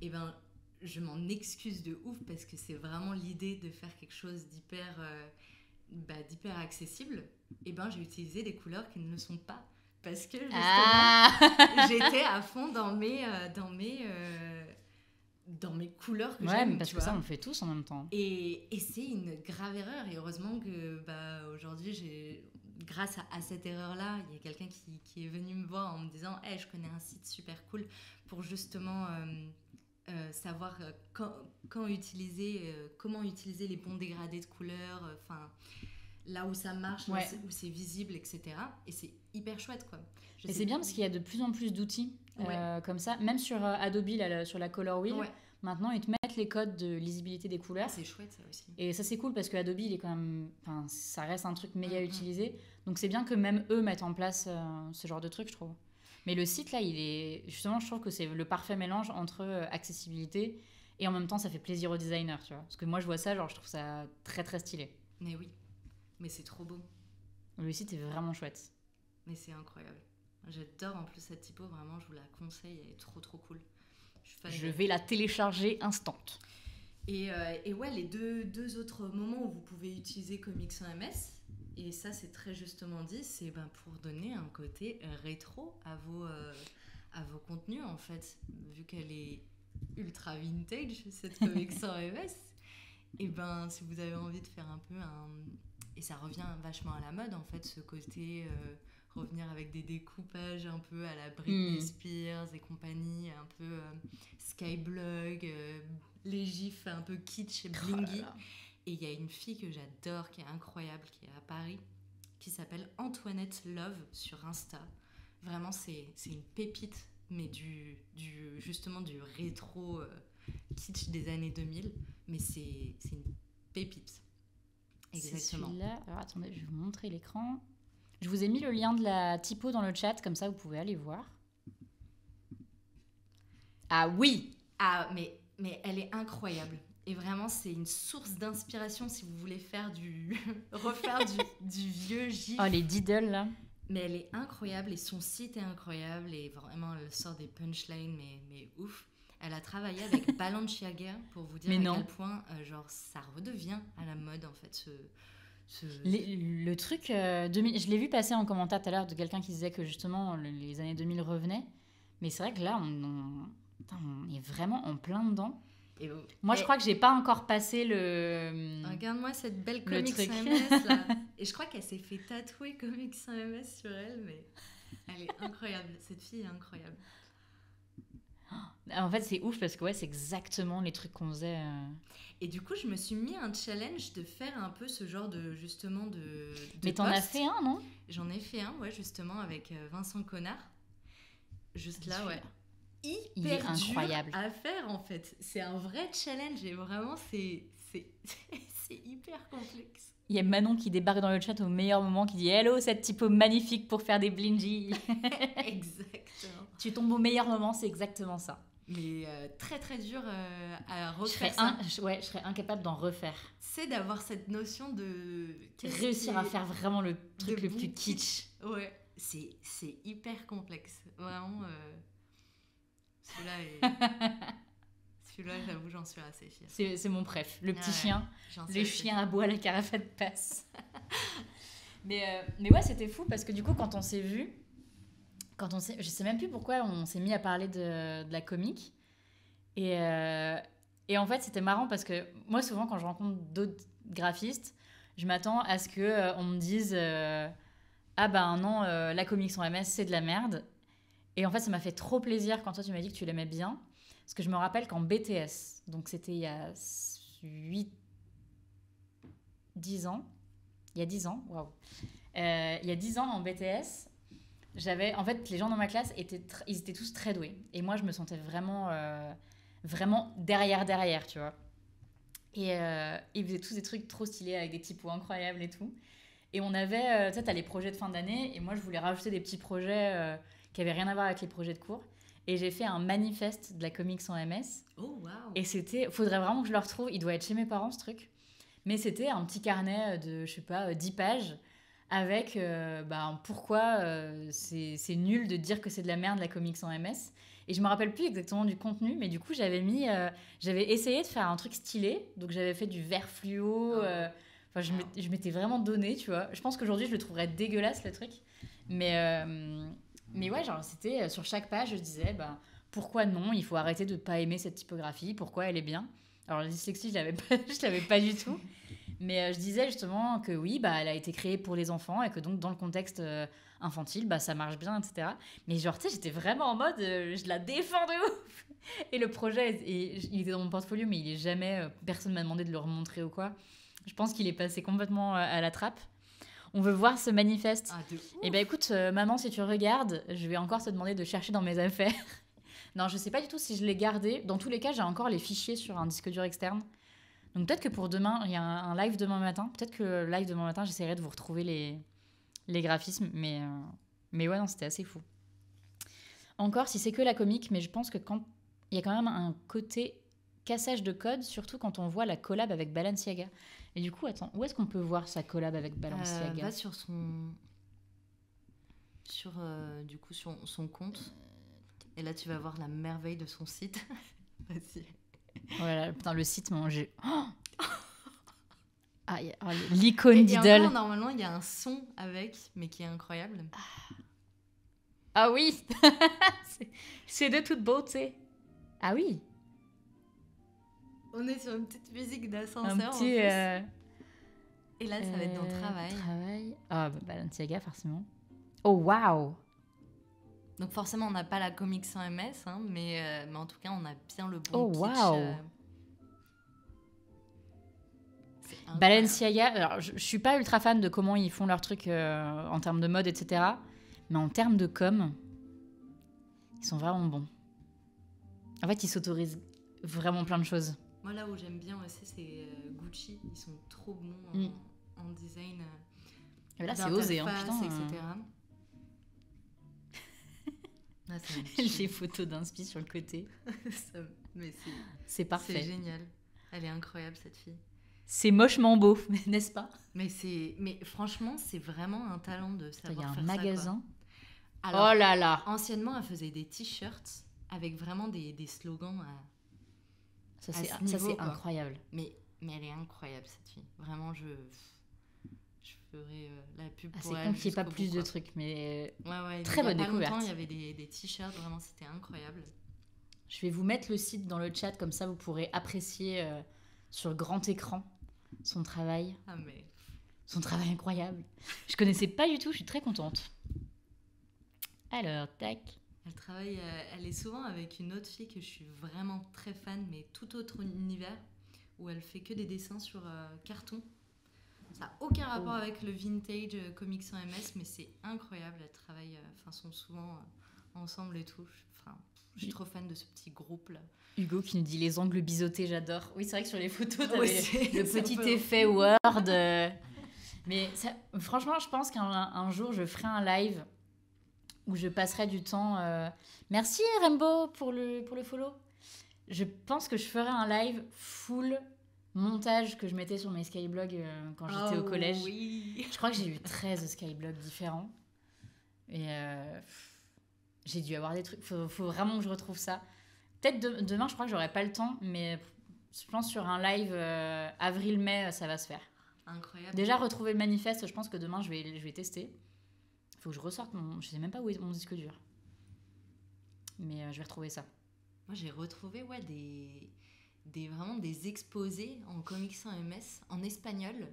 et ben, je m'en excuse de ouf parce que c'est vraiment l'idée de faire quelque chose d'hyper accessible. Et ben, j'ai utilisé des couleurs qui ne le sont pas. Parce que justement, j'étais à fond dans mes couleurs que ouais, j'aime. mais parce que ça, on le fait tous en même temps. Et c'est une grave erreur. Et heureusement que aujourd'hui, grâce à cette erreur-là, il y a quelqu'un qui est venu me voir en me disant hey, je connais un site super cool pour justement savoir comment utiliser les bons dégradés de couleurs, là où ça marche, ouais. où c'est visible, etc. Et c'est hyper chouette, quoi. Et c'est bien parce qu'il y a de plus en plus d'outils comme ça. Même sur Adobe, là, sur la Color Wheel, maintenant, ils te mettent les codes de lisibilité des couleurs. C'est chouette, ça aussi. Et ça, c'est cool parce que Adobe, il est quand même... Enfin, ça reste un truc méga utilisé. Donc, c'est bien que même eux mettent en place ce genre de truc, je trouve. Mais le site, là, il est... Justement, je trouve que c'est le parfait mélange entre accessibilité et en même temps, ça fait plaisir aux designers, tu vois. Parce que moi, je vois ça, genre, je trouve ça très, très stylé. Mais oui. Mais c'est trop beau. Le site est vraiment chouette. Mais c'est incroyable. J'adore en plus cette typo, vraiment, je vous la conseille, elle est trop trop cool. Je vais la télécharger instant. Et ouais, les deux autres moments où vous pouvez utiliser Comics sans MS, et ça c'est très justement dit, c'est pour donner un côté rétro à vos contenus en fait, vu qu'elle est ultra vintage cette Comics sans MS. Et si vous avez envie de faire un peu et ça revient vachement à la mode en fait, ce côté revenir avec des découpages un peu à la Britney Spears et compagnie, un peu Skyblog, les gifs un peu kitsch et blingy. Et il y a une fille que j'adore, qui est incroyable, qui est à Paris, qui s'appelle Antoinette Love sur Insta. Vraiment, c'est une pépite, mais justement du rétro kitsch des années 2000. Mais c'est une pépite. Exactement. C'est celui-là. Alors attendez, je vais vous montrer l'écran. Je vous ai mis le lien de la typo dans le chat, comme ça vous pouvez aller voir. Ah oui! Ah, mais elle est incroyable. Et vraiment, c'est une source d'inspiration si vous voulez refaire du vieux gif. Oh, les diddles, là. Mais elle est incroyable et son site est incroyable. Et vraiment, elle sort des punchlines, mais ouf. Elle a travaillé avec Balenciaga pour vous dire à quel point ça redevient à la mode, en fait, le truc, je l'ai vu passer en commentaire tout à l'heure de quelqu'un qui disait que justement les années 2000 revenaient. Mais c'est vrai que là, on est vraiment en plein dedans. Moi, je crois que j'ai pas encore passé le... Regarde-moi cette belle Comics sans MS, là. Et je crois qu'elle s'est fait tatouer Comics sans MS sur elle, mais elle est incroyable. Cette fille est incroyable. En fait, c'est ouf parce que c'est exactement les trucs qu'on faisait. Et du coup, je me suis mis un challenge de faire un peu ce genre de Mais t'en as fait un, non? J'en ai fait un, justement, avec Vincent Connard. Juste là, ouais. Hyper incroyable à faire, en fait. C'est un vrai challenge et vraiment, c'est hyper complexe. Il y a Manon qui débarque dans le chat au meilleur moment, qui dit « Hello, cette typo magnifique pour faire des blingy !» Exactement. Tu tombes au meilleur moment, c'est exactement ça. Mais très très dur à refaire je serais incapable d'en refaire. C'est d'avoir cette notion de... Réussir à faire vraiment le truc le plus kitsch. Ouais, c'est hyper complexe. Vraiment, celui-là, j'avoue, j'en suis assez fière. C'est mon préf. Le petit chien. Le chien à bois, la carafe passe. mais ouais, c'était fou parce que du coup, quand on s'est vus, je sais même plus pourquoi on s'est mis à parler de la comique. Et en fait, c'était marrant parce que moi, souvent, quand je rencontre d'autres graphistes, je m'attends à ce qu'on me dise ah ben non, la comique sans MS, c'est de la merde. Et en fait, ça m'a fait trop plaisir quand toi, tu m'as dit que tu l'aimais bien. Parce que je me rappelle qu'en BTS, donc c'était il y a 10 ans. Il y a 10 ans, waouh. Il y a 10 ans, en BTS... En fait, les gens dans ma classe ils étaient tous très doués. Et moi, je me sentais vraiment derrière, tu vois. Et ils faisaient tous des trucs trop stylés avec des typos incroyables et tout. Et on avait, tu sais, t'as les projets de fin d'année, et moi je voulais rajouter des petits projets qui avaient rien à voir avec les projets de cours. Et j'ai fait un manifeste de la comics en MS. Oh, waouh. Et c'était, faudrait vraiment que je le retrouve, il doit être chez mes parents ce truc. Mais c'était un petit carnet de, je sais pas, 10 pages avec pourquoi c'est nul de dire que c'est de la merde la comics en MS. Et je me rappelle plus exactement du contenu, mais du coup j'avais essayé de faire un truc stylé. Donc j'avais fait du vert fluo. Je m'étais vraiment donné, tu vois. Je pense qu'aujourd'hui je le trouverais dégueulasse le truc. Mais ouais, genre c'était sur chaque page, je disais pourquoi non, il faut arrêter de pas aimer cette typographie, pourquoi elle est bien. Alors la dyslexie, je l'avais pas du tout. Mais je disais justement que oui, elle a été créée pour les enfants et que donc dans le contexte infantile, ça marche bien, etc. Mais genre, tu sais, j'étais vraiment en mode, je la défends de ouf. Et le projet, il était dans mon portfolio, mais il est jamais, personne m'a demandé de le remontrer ou quoi. Je pense qu'il est passé complètement à la trappe. On veut voir ce manifeste. Ah, de ouf. Et écoute, maman, si tu regardes, je vais encore te demander de chercher dans mes affaires. Non, je sais pas du tout si je l'ai gardé. Dans tous les cas, j'ai encore les fichiers sur un disque dur externe. Donc peut-être que pour demain, il y a un live demain matin. Peut-être que le live demain matin, j'essaierai de vous retrouver les graphismes. Mais ouais, non, c'était assez fou. Encore, si c'est que la comique, mais je pense que quand il y a quand même un côté cassage de code, surtout quand on voit la collab avec Balenciaga. Et du coup, attends, où est-ce qu'on peut voir sa collab avec Balenciaga ? Va sur son compte. Et là, tu vas voir la merveille de son site. Vas-y. Voilà, putain, le site, j'ai... l'icône d'Idol. Encore, normalement, il y a un son avec, mais qui est incroyable. Ah oui. C'est de toute beauté. Ah oui. On est sur une petite musique d'ascenseur. Un petit... Et là, ça va être dans le travail. Ah, Balenciaga, forcément. Oh, waouh. Donc forcément, on n'a pas la comics sans MS, hein, mais en tout cas, on a bien le bon pitch. Waouh. Balenciaga, alors je suis pas ultra fan de comment ils font leur truc en termes de mode, etc. Mais en termes de com, ils sont vraiment bons. En fait, ils s'autorisent vraiment plein de choses. Moi, là où j'aime bien aussi, c'est Gucci. Ils sont trop bons en design. Là, c'est osé, hein, putain. Etc. Ah, les photos d'inspi sur le côté. C'est parfait. C'est génial. Elle est incroyable, cette fille. C'est mochement beau, n'est-ce pas ? Mais franchement, c'est vraiment un talent de savoir faire ça. Il y a un magasin. Alors, oh là là. Anciennement, elle faisait des t-shirts avec vraiment des slogans ça, c'est incroyable. Mais elle est incroyable, cette fille. Vraiment, je ferai la pub pour elle. C'est con qu'il n'y ait pas plus de trucs, mais ouais, très bonne découverte. Il y a pas longtemps, il y avait des t-shirts, vraiment, c'était incroyable. Je vais vous mettre le site dans le chat, comme ça vous pourrez apprécier sur grand écran son travail. Son travail incroyable. Je connaissais pas du tout, je suis très contente. Alors, tac. Elle est souvent avec une autre fille que je suis vraiment très fan, mais tout autre univers, où elle fait que des dessins sur carton. Ça n'a aucun rapport avec le vintage comics en MS, mais c'est incroyable. Elles travaillent, sont souvent ensemble et tout. Je suis trop fan de ce petit groupe-là. Hugo qui nous dit les angles biseautés, j'adore. Oui, c'est vrai que sur les photos, t'avais le petit effet Word. Mais franchement, je pense qu'un jour, je ferai un live où je passerai du temps... Merci Rainbow pour le follow. Je pense que je ferai un live full montage que je mettais sur mes skyblogs quand j'étais au collège. Oui. Je crois que j'ai eu 13 skyblogs différents. Et j'ai dû avoir des trucs. Faut vraiment que je retrouve ça. Peut-être demain, je crois que j'aurai pas le temps, mais je pense sur un live avril-mai, ça va se faire. Incroyable. Déjà, retrouver le manifeste, je pense que demain, je vais tester. Il faut que je ressorte je sais même pas où est mon disque dur. Mais je vais retrouver ça. Moi, j'ai retrouvé vraiment des exposés en comics en MS, en espagnol.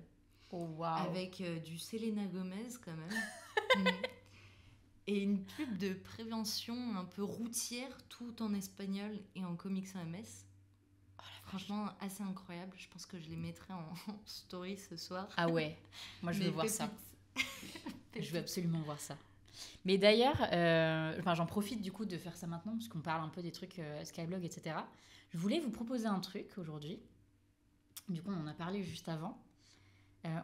Oh, wow. Avec du Selena Gomez, quand même. Et une pub de prévention un peu routière, tout en espagnol et en comics en MS. Franchement, assez incroyable. Je pense que je les mettrai en story ce soir. Ah ouais, moi je veux voir ça. Je veux absolument voir ça. Mais d'ailleurs, j'en profite du coup de faire ça maintenant, parce qu'on parle un peu des trucs Skyblog, etc. Je voulais vous proposer un truc aujourd'hui. du coup on en a parlé juste avant,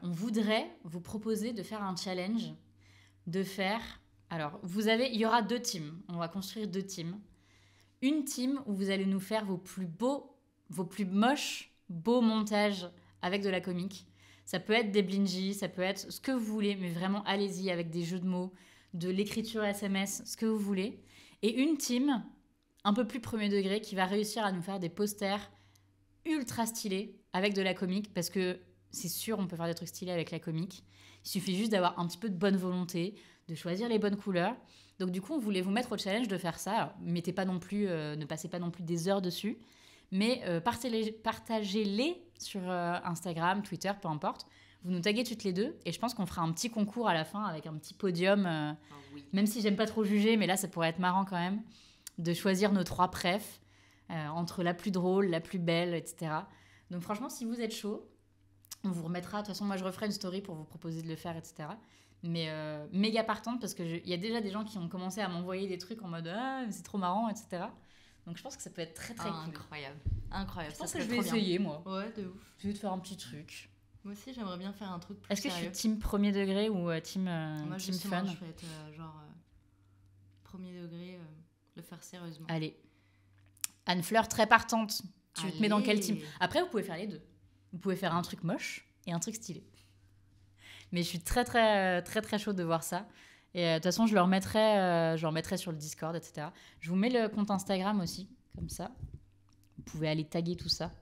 on voudrait vous proposer de faire un challenge, de faire... Alors, il y aura 2 teams, on va construire 2 teams. Une team où vous allez nous faire vos plus moches, beaux montages avec de la comique. Ça peut être des blingies, ça peut être ce que vous voulez, mais vraiment allez-y avec des jeux de mots, de l'écriture SMS, ce que vous voulez. Et une team un peu plus premier degré qui va réussir à nous faire des posters ultra stylés avec de la comique, parce que c'est sûr, on peut faire des trucs stylés avec la comique. Il suffit juste d'avoir un petit peu de bonne volonté, de choisir les bonnes couleurs. Donc du coup, on voulait vous mettre au challenge de faire ça. Alors, ne passez pas non plus des heures dessus, mais partagez-les sur Instagram, Twitter, peu importe. Vous nous taguez toutes les deux, et je pense qu'on fera un petit concours à la fin avec un petit podium. Oui. Même si j'aime pas trop juger, mais là, ça pourrait être marrant quand même, de choisir nos 3 préfs, entre la plus drôle, la plus belle, etc. Donc franchement, si vous êtes chaud, on vous remettra. De toute façon, moi, je referai une story pour vous proposer de le faire, etc. Mais méga partante, parce qu'il y a déjà des gens qui ont commencé à m'envoyer des trucs en mode « Ah, c'est trop marrant, etc. » Donc je pense que ça peut être très très cool. Incroyable. Incroyable. Je pense que je vais essayer, moi. Ouais, de ouf. Je vais te faire un petit truc. Moi aussi, j'aimerais bien faire un truc plus Est-ce que sérieux. je suis team premier degré ou team Moi, team justement, fun? je vais être premier degré, le faire sérieusement. Allez. Anne-Fleur, très partante. Tu te mets dans quel team? Après, vous pouvez faire les deux. Vous pouvez faire un truc moche et un truc stylé. Mais je suis très, très, très, très chaude de voir ça. Et de toute façon, je le remettrai sur le Discord, etc. Je vous mets le compte Instagram aussi, comme ça. Vous pouvez aller taguer tout ça.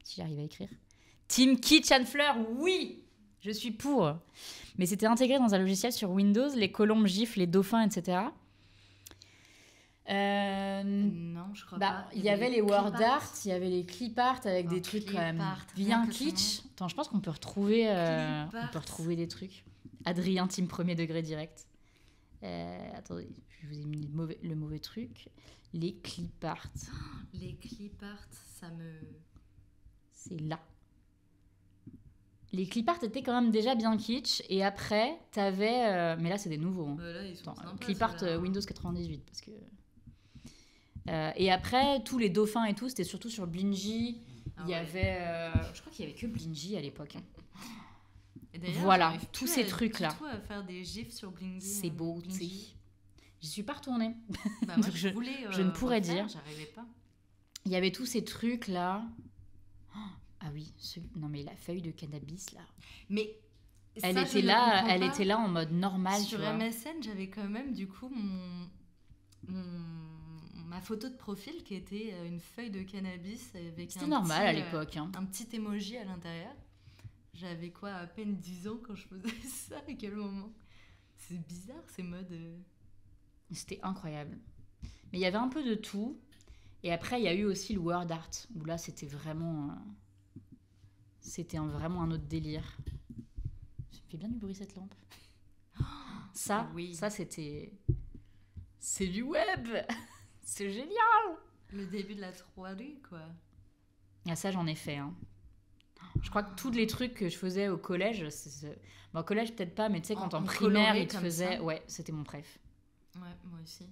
Si j'arrive à écrire. Team Kitsch Anne-Fleur, oui! Je suis pour. Mais c'était intégré dans un logiciel sur Windows, les colombes, gifles, les dauphins, etc. Non, je crois pas. Il y avait les word art, il y avait les clip art avec des trucs quand même bien rien que kitsch. Attends, je pense qu'on peut retrouver, des trucs. Adrien, team premier degré direct. Attendez, je vous ai mis le mauvais truc. Les clip art. Les clip art, ça me... C'est là. Les clip art étaient quand même déjà bien kitsch. Et après, t'avais... mais là, c'est des nouveaux. Hein. Là, ils sont sympas, clip art Windows 98, parce que... et après, tous les dauphins et tout, c'était surtout sur Blingy. Il y avait... je crois qu'il y avait que Blingy à l'époque. Et d'ailleurs, voilà, tous ces trucs-là. À faire des gifs sur Blingy. C'est beau, tu sais. J'y suis pas retournée. Bah, moi, je ne pourrais dire. J'arrivais pas. Il y avait tous ces trucs-là. Ah oui, non mais la feuille de cannabis, là. Mais... Elle était là en mode normal, sur tu vois. MSN, j'avais quand même, du coup, ma photo de profil qui était une feuille de cannabis avec C'était normal à l'époque. Hein. Un petit emoji à l'intérieur. J'avais quoi, à peine 10 ans quand je faisais ça? À quel moment? C'est bizarre ces modes. C'était incroyable. Mais il y avait un peu de tout. Et après, il y a eu aussi le word art, où là, c'était vraiment... vraiment un autre délire. Ça me fait bien du bruit, cette lampe. Ça, oui. Ça c'était... C'est du web. C'est génial. Le début de la 3D, quoi. Ah, ça, j'en ai fait. Hein. Je crois que tous les trucs que je faisais au collège... Bon, au collège, peut-être pas, mais tu sais, quand en primaire, ils te faisaient... Ouais, c'était mon préf. Ouais, moi aussi.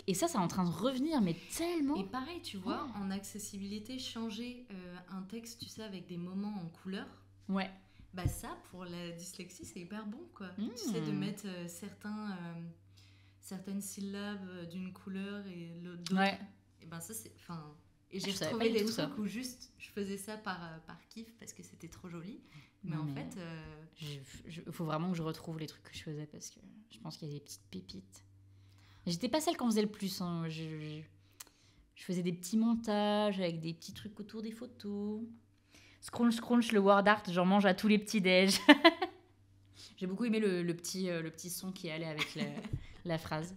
Et ça, c'est en train de revenir, mais tellement... Et pareil, tu vois, en accessibilité, changer un texte, tu sais, avec des moments en couleur. Ouais. Bah ça, pour la dyslexie, c'est hyper bon, quoi. Tu sais, de mettre certaines syllabes d'une couleur et d'autres. Ouais. Et ben ça, c'est... Enfin... Et j'ai retrouvé des trucs où juste, je faisais ça par kiff, parce que c'était trop joli. Mais en fait... Il faut vraiment que je retrouve les trucs que je faisais, parce que je pense qu'il y a des petites pépites. J'étais pas celle qu'on faisait le plus. Hein. Je faisais des petits montages avec des petits trucs autour des photos. Scrunch, le word art, j'en mange à tous les petits déj. J'ai beaucoup aimé le petit son qui allait avec la phrase.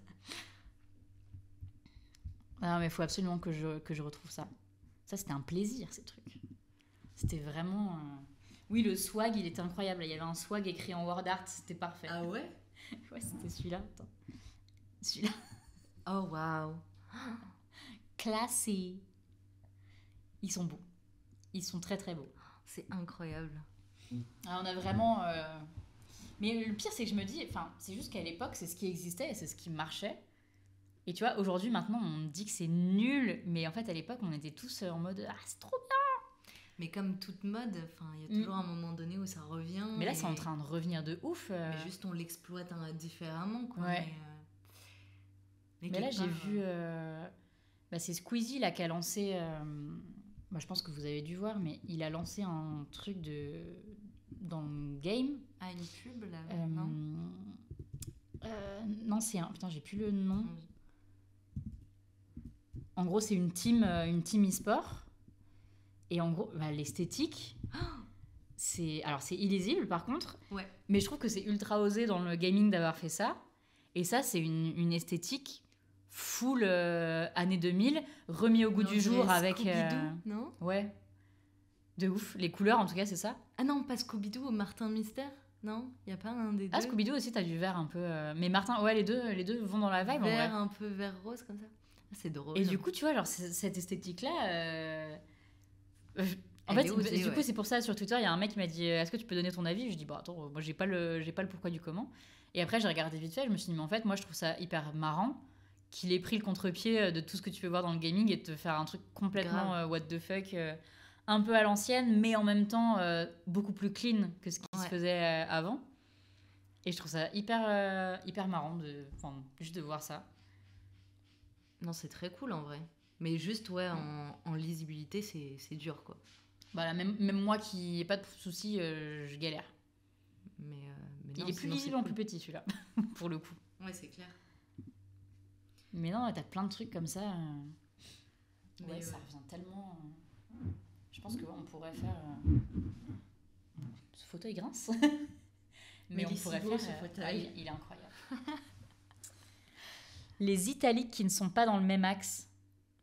Non, mais il faut absolument que je retrouve ça. Ça, c'était un plaisir, ces trucs. C'était vraiment... Oui, le swag, il était incroyable. Il y avait un swag écrit en word art, c'était parfait. Ah ouais? Ouais, c'était celui-là. Attends. Celui-là. Oh, waouh. Classé. Ils sont beaux. Ils sont très, très beaux. C'est incroyable. Alors, on a vraiment... Mais le pire, c'est que je me dis... Enfin, c'est juste qu'à l'époque, c'est ce qui existait et c'est ce qui marchait. Et tu vois, aujourd'hui, maintenant, on dit que c'est nul, mais en fait, à l'époque, on était tous en mode ah, c'est trop Mais comme toute mode, il y a bien. toujours un moment donné où ça revient. Mais là, c'est en train de revenir de ouf. Mais juste, on l'exploite différemment, quoi. Ouais. Mais là, quelque j'ai part, vu. C'est Squeezie là, qui a lancé. Je pense que vous avez dû voir, mais il a lancé un truc dans le game. Ah, une pub, là, non Non, c'est un. Putain, j'ai plus le nom. En gros, c'est une team e-sport. Et en gros, l'esthétique, c'est illisible par contre. Ouais. Mais je trouve que c'est ultra osé dans le gaming d'avoir fait ça. Et ça, c'est une esthétique full années 2000, remis au goût du jour avec. Scooby-Doo, non Ouais. De ouf. Les couleurs, en tout cas, c'est ça. Ah non, pas Scooby-Doo, Martin Mystère. Non, il n'y a pas un des deux. Ah, Scooby-Doo aussi, t'as du vert un peu. Mais Martin, ouais, les deux vont dans la vibe. Vert, un peu vert rose comme ça. Ah, c'est drôle. Et du coup, tu vois, genre, cette esthétique-là. En Elle fait, est osée, du coup, c'est pour ça, sur Twitter, il y a un mec qui m'a dit est-ce que tu peux donner ton avis ? Je dis attends, moi, j'ai pas le pourquoi du comment. Et après, j'ai regardé vite fait, je me suis dit mais en fait, moi, je trouve ça hyper marrant qu'il ait pris le contre-pied de tout ce que tu peux voir dans le gaming et de te faire un truc complètement what the fuck, un peu à l'ancienne, mais en même temps beaucoup plus clean que ce qui se faisait avant. Et je trouve ça hyper marrant juste de voir ça. Non, c'est très cool en vrai. Mais juste, en lisibilité, c'est dur, quoi. Bah, même moi qui n'ai pas de soucis, je galère. Mais il est plus lisible en plus petit, celui-là, pour le coup. Ouais, c'est clair. Mais non, t'as plein de trucs comme ça. Mais ça revient tellement... Je pense qu'on pourrait faire... Ce fauteuil grince. Mais on pourrait faire... ce fauteuil. Il est incroyable. Les italiques qui ne sont pas dans le même axe,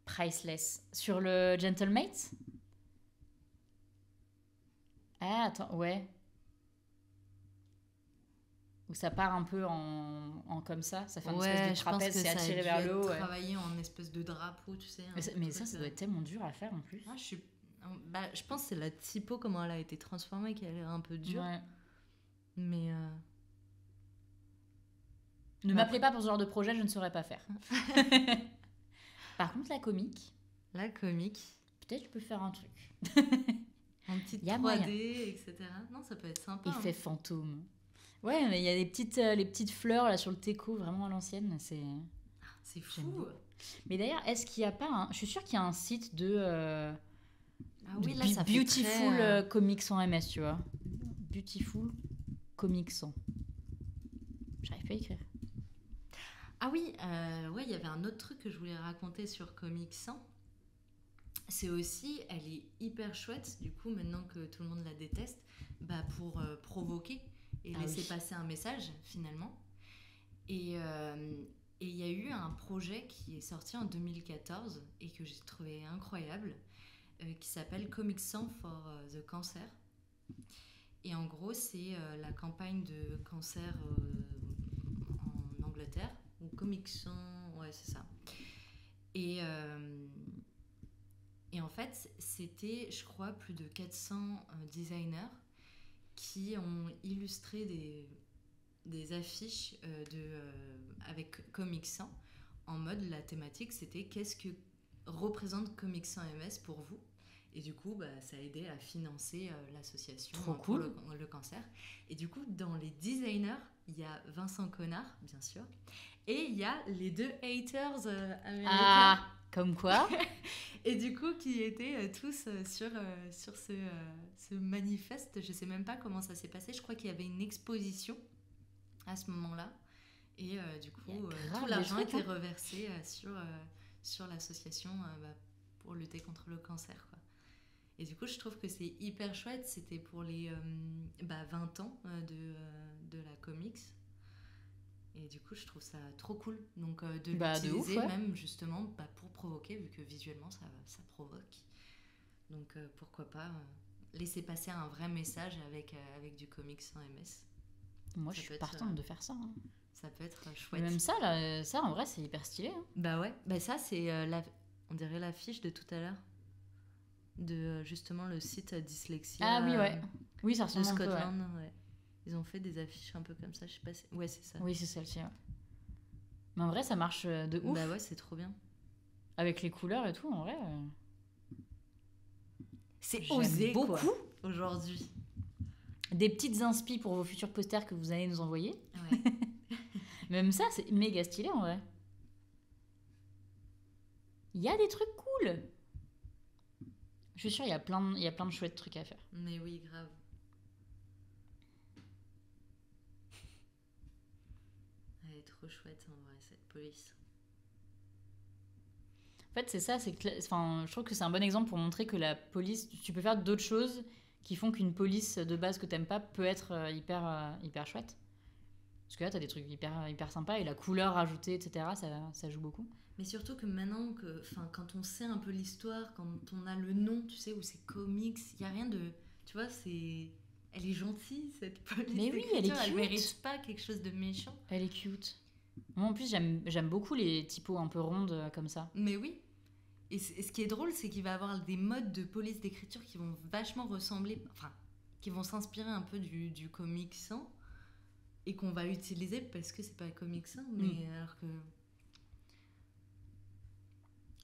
priceless. Sur le Gentlemate. Ah, attends, ouais. Où ça part un peu en comme ça fait une espèce de trapèze, c'est attiré vers le haut. Travailler en espèce de drapeau, tu sais. Mais ça doit être tellement dur à faire en plus. Ah, je pense que c'est la typo, comment elle a été transformée, qui a l'air un peu dure. Ouais. Mais... Ne m'appelez pas pour ce genre de projet, je ne saurais pas faire. Par contre, la comique... Peut-être tu peux faire un truc. En petite 3D, etc. Non, ça peut être sympa. Effet fantôme. Ouais, mais il y a les petites fleurs là sur le teco, vraiment à l'ancienne. C'est fou. Mais d'ailleurs, est-ce qu'il n'y a pas je suis sûre qu'il y a un site de... ça Beautiful Comics sans MS, tu vois. Beautiful Comics sans. J'arrive pas à écrire. Ah oui, il y avait un autre truc que je voulais raconter sur Comics 100. C'est aussi, elle est hyper chouette, du coup, maintenant que tout le monde la déteste, pour provoquer et laisser passer un message, finalement. Et il y a eu un projet qui est sorti en 2014 et que j'ai trouvé incroyable, qui s'appelle Comics 100 for the Cancer. Et en gros, c'est la campagne de cancer en Angleterre, ou Comics 100, ouais, c'est ça. Et en fait, c'était, je crois, plus de 400 designers qui ont illustré des affiches avec Comics 100 en mode, la thématique, c'était qu'est-ce que représente Comics 100 MS pour vous ? Et du coup, ça a aidé à financer l'association pour le cancer. Et du coup, dans les designers, il y a Vincent Connard, bien sûr, et il y a les 2 haters américains. Ah, comme quoi. Et du coup, qui étaient tous sur ce manifeste. Je sais même pas comment ça s'est passé. Je crois qu'il y avait une exposition à ce moment-là. Et du coup, tout l'argent était reversé sur l'association pour lutter contre le cancer, quoi. Et du coup, je trouve que c'est hyper chouette. C'était pour les 20 ans de la comics. Et du coup, je trouve ça trop cool. Donc, de l'utiliser de ouf, même justement pour provoquer, vu que visuellement, ça provoque. Donc, pourquoi pas laisser passer un vrai message avec du comics sans MS. Moi, je suis partante de faire ça. Hein. Ça peut être chouette. Et même ça, là, ça, en vrai, c'est hyper stylé. Hein. Bah ouais. Bah ça, c'est, on dirait l'affiche de tout à l'heure. De justement le site Dyslexia. Ah oui, ouais. Oui, ça ressemble de Scotland, un peu, ouais. Ils ont fait des affiches un peu comme ça, je sais pas si... Ouais, c'est ça. Oui, c'est celle-ci, ouais. Mais en vrai, ça marche de ouf. Bah ouais, c'est trop bien. Avec les couleurs et tout, en vrai. C'est J'aime osé, beaucoup. quoi, aujourd'hui. Des petites inspi pour vos futurs posters que vous allez nous envoyer. Ouais. Même ça, c'est méga stylé, en vrai. Il y a des trucs cool. Je suis sûre, il y a plein de chouettes trucs à faire. Mais oui, grave. Elle est trop chouette, en vrai, cette police. En fait, c'est ça, je trouve que c'est un bon exemple pour montrer que la police, tu peux faire d'autres choses qui font qu'une police de base que t'aimes pas peut être hyper chouette. Parce que là, t'as des trucs hyper sympas et la couleur rajoutée, etc., ça joue beaucoup. Mais surtout que maintenant, quand on sait un peu l'histoire, quand on a le nom, tu sais, où c'est comics, il n'y a rien de... Tu vois, elle est gentille, cette police. Mais oui, elle est cute. Elle mérite pas quelque chose de méchant. Elle est cute. Moi, en plus, j'aime beaucoup les typos un peu rondes comme ça. Mais oui. Et ce qui est drôle, c'est qu'il va y avoir des modes de police d'écriture qui vont vachement ressembler... Enfin, qui vont s'inspirer un peu du comic sans et qu'on va utiliser parce que c'est pas comic sans, mais alors que...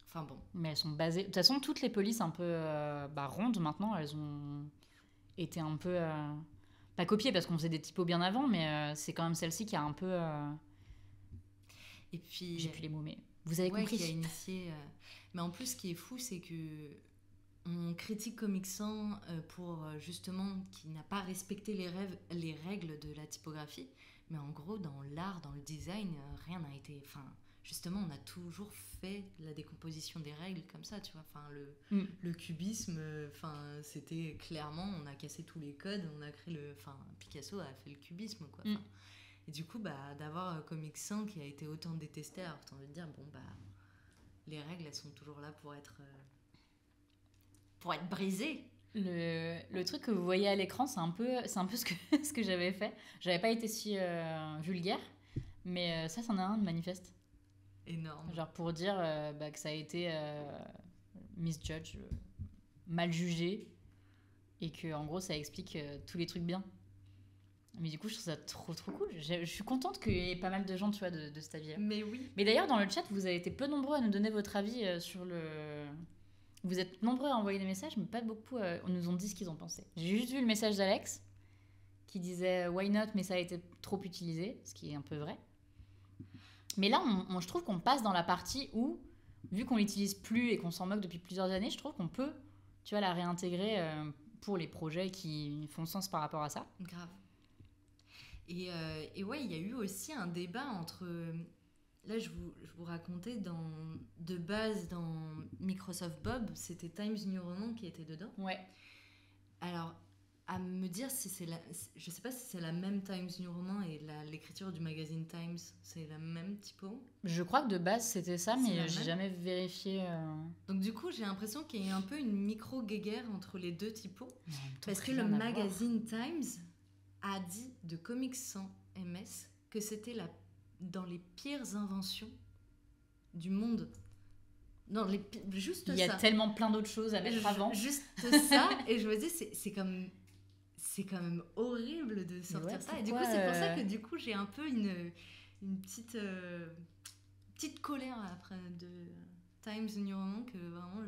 Enfin bon. Mais elles sont basées... De toute façon, toutes les polices un peu rondes, maintenant, elles ont été un peu... pas copiées parce qu'on faisait des typos bien avant, mais c'est quand même celle-ci qui a un peu... Et puis... J'ai plus les mots, mais vous avez compris. Qui a initié... Mais en plus, ce qui est fou, c'est que on critique Comic Sans pour justement qui n'a pas respecté les règles de la typographie. Mais en gros, dans l'art, dans le design, rien n'a été... Enfin, justement, on a toujours fait la décomposition des règles comme ça, tu vois. Enfin, le cubisme, c'était clairement... On a cassé tous les codes, on a créé le... Enfin, Picasso a fait le cubisme, quoi. Et du coup, d'avoir Comic Sans qui a été autant détesté, alors que t'as envie de dire, les règles, elles sont toujours là pour être brisées. Le truc que vous voyez à l'écran, c'est un peu ce que j'avais fait. J'avais pas été si vulgaire, mais ça, c'en est un de manifeste. Énorme. Genre pour dire que ça a été misjudge, mal jugé, et que en gros, ça explique tous les trucs bien. Mais du coup, je trouve ça trop cool. Je suis contente qu'il y ait pas mal de gens, tu vois, de cet avis. Mais oui. Mais d'ailleurs, dans le chat, vous avez été peu nombreux à nous donner votre avis sur le... Vous êtes nombreux à envoyer des messages, mais pas beaucoup nous ont dit ce qu'ils en pensaient. J'ai juste vu le message d'Alex qui disait « Why not ?» mais ça a été trop utilisé, ce qui est un peu vrai. Mais là, je trouve qu'on passe dans la partie où, vu qu'on l'utilise plus et qu'on s'en moque depuis plusieurs années, je trouve qu'on peut, tu vois, la réintégrer pour les projets qui font sens par rapport à ça. Grave. Et ouais, il y a eu aussi un débat entre... Là, je vous racontais, de base, dans Microsoft Bob, c'était Times New Roman qui était dedans. Ouais. Alors, à me dire si c'est la... Je sais pas si c'est la même Times New Roman et l'écriture du magazine Times, c'est la même typo. Je crois que de base, c'était ça, mais j'ai jamais vérifié... Donc du coup, j'ai l'impression qu'il y a un peu une micro-guéguerre entre les deux typos. Parce que le magazine Times a dit de Comics Sans MS que c'était dans les pires inventions du monde. Juste ça. Il y a tellement plein d'autres choses à mettre avant. Juste ça, et je me dis, c'est quand même horrible de sortir ça. Et du coup, c'est pour ça que du coup, j'ai un peu une petite colère après de Times New Roman que vraiment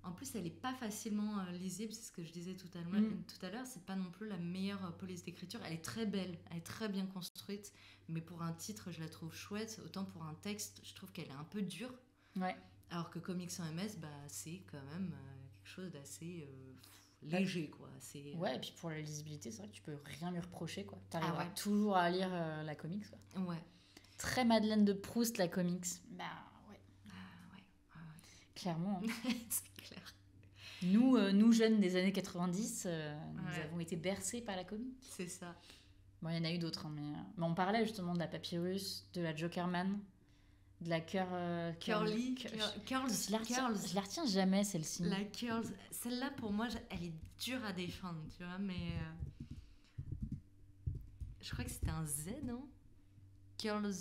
En plus, elle n'est pas facilement lisible, c'est ce que je disais tout à l'heure. C'est pas non plus la meilleure police d'écriture. Elle est très belle, elle est très bien construite, mais pour un titre, je la trouve chouette. Autant pour un texte, je trouve qu'elle est un peu dure. Ouais. Alors que Comics Sans MS, c'est quand même quelque chose d'assez léger, quoi. Ouais, et puis pour la lisibilité, c'est vrai que tu peux rien lui reprocher, quoi. T'arriveras toujours à lire la comics, quoi. Ouais. Très Madeleine de Proust, la comics. Ouais. Ouais. Clairement. C'est clair. Nous jeunes des années 90, nous avons été bercés par la comics. C'est ça. Bon, il y en a eu d'autres, hein, mais on parlait justement de la Papyrus, de la Jokerman, de la Curly. Curls. Je la retiens jamais, celle-ci. La Curls. Celle-là, pour moi, elle est dure à défendre, tu vois, mais... Je crois que c'était un Z, non? Curls...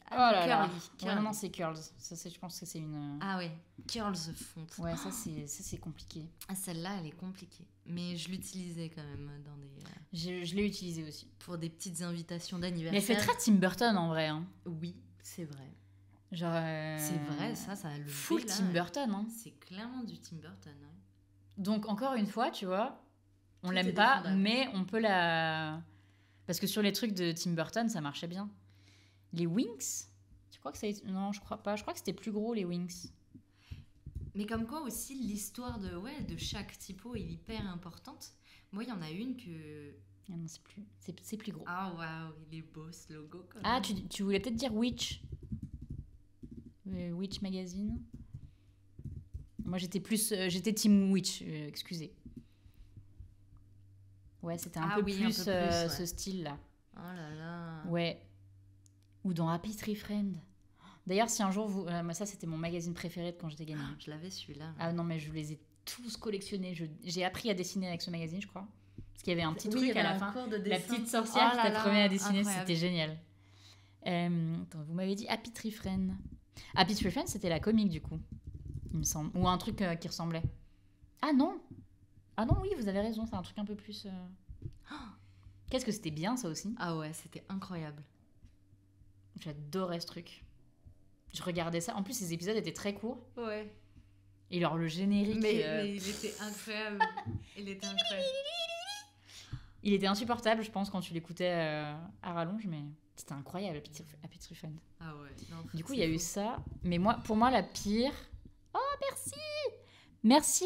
Curly. Ouais, non, c'est Curls. Ça, je pense que c'est une... Ah ouais, Curls font. Ouais, ça, c'est compliqué. Ah, celle-là, elle est compliquée. Mais je l'utilisais quand même dans des... Je l'ai utilisée aussi. Pour des petites invitations d'anniversaire. Mais elle fait très Tim Burton, en vrai. Hein. Oui, C'est vrai. Genre. C'est vrai, ça a levé. Full là, Tim Burton. Hein. C'est clairement du Tim Burton. Ouais. Donc, encore une fois, tu vois, on Tout l'aime est pas, défendable. mais on peut la. Parce que sur les trucs de Tim Burton, ça marchait bien. Les Winx, tu crois que ça. Non, je crois pas. Je crois que c'était plus gros, les Winx. Mais comme quoi aussi, l'histoire de chaque typo est hyper importante. Moi, il y en a une que... Ah non, c'est plus gros. Ah, waouh, il est beau ce logo. Quand Ah, même. tu voulais peut-être dire Witch. Witch Magazine. Moi, j'étais Team Witch, excusez. Ouais, c'était un peu plus, ouais. ce style-là. Oh là là. Ouais. Ou dans Happy Tree Friend. D'ailleurs, si un jour vous... moi, ça, c'était mon magazine préféré de quand j'étais gamine. Je l'avais celui-là. Ah non, mais je les ai tous collectionnés. J'ai appris à dessiner avec ce magazine, je crois. Parce qu'il y avait un petit Oui, truc il y avait à la un fin. cours de La dessin. petite sorcière Oh qui là t'apprenait là, à dessiner, incroyable. c'était génial. Attends, vous m'avez dit Happy Tree Friend. Happy Tree Friend, c'était la comique, du coup. Il me semble. Ou un truc qui ressemblait. Ah non, oui, vous avez raison, c'est un truc un peu plus... Qu'est-ce que c'était bien, ça aussi. Ah ouais, c'était incroyable. J'adorais ce truc. Je regardais ça. En plus, ces épisodes étaient très courts. Ouais. Et alors, le générique... Mais il était incroyable. Il était incroyable. Il était insupportable, je pense, quand tu l'écoutais à rallonge, mais c'était incroyable, Happy Tree Friend. Ah ouais. Non, Du coup, il y a eu ça. Mais pour moi, la pire... Oh, merci. Merci,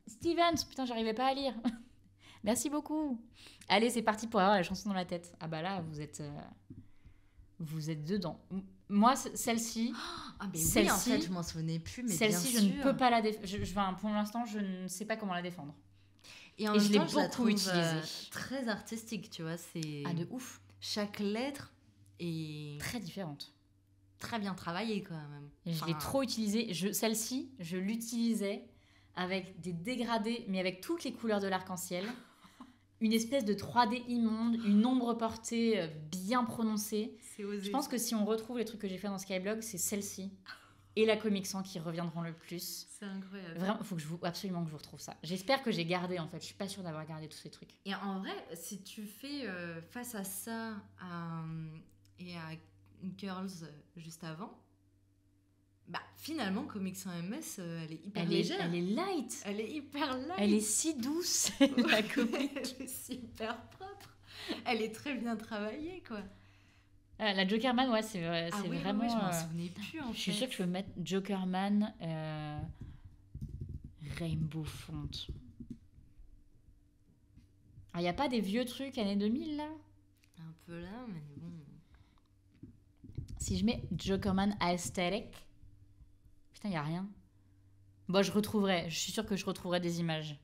Stevens. Putain, j'arrivais pas à lire. Merci beaucoup. Allez, c'est parti pour avoir la chanson dans la tête. Ah bah là, vous êtes dedans. Moi, celle-ci... Ah mais oui, en fait, je m'en souvenais plus, mais celle-ci, bien je sûr. ne peux pas la défendre. Pour l'instant, je ne sais pas comment la défendre. Et en Et même je l'ai temps, je la beaucoup trouve utilisée. très artistique, tu vois. C'est... Ah, de ouf. Chaque lettre est Très différente. très bien travaillée, quand même. Et je l'ai trop utilisée. Celle-ci, je l'utilisais avec des dégradés, mais avec toutes les couleurs de l'arc-en-ciel. Une espèce de 3D immonde, une ombre portée bien prononcée. C'est osé. Je pense que si on retrouve les trucs que j'ai fait dans Skyblog, c'est celle-ci et la Comic Sans qui reviendront le plus. C'est incroyable. Vraiment, il faut absolument que je vous retrouve ça. J'espère que j'ai gardé, en fait. Je suis pas sûre d'avoir gardé tous ces trucs. Et en vrai, si tu fais face à ça et à Girls juste avant, bah finalement, Comics sans MS, elle est hyper légère. Elle est light. Elle est hyper light. Elle est si douce, la comic. Elle est super propre. Elle est très bien travaillée, quoi. La Jokerman, ouais, c'est oui, vraiment... Oui, je m'en souvenais plus, en fait. Je suis sûre que je peux mettre Jokerman Rainbow Font. Il n'y a pas des vieux trucs années 2000, là? Un peu là, mais bon... Si je mets Jokerman Aesthetic... Putain, il n'y a rien. Bon, je suis sûre que je retrouverai des images.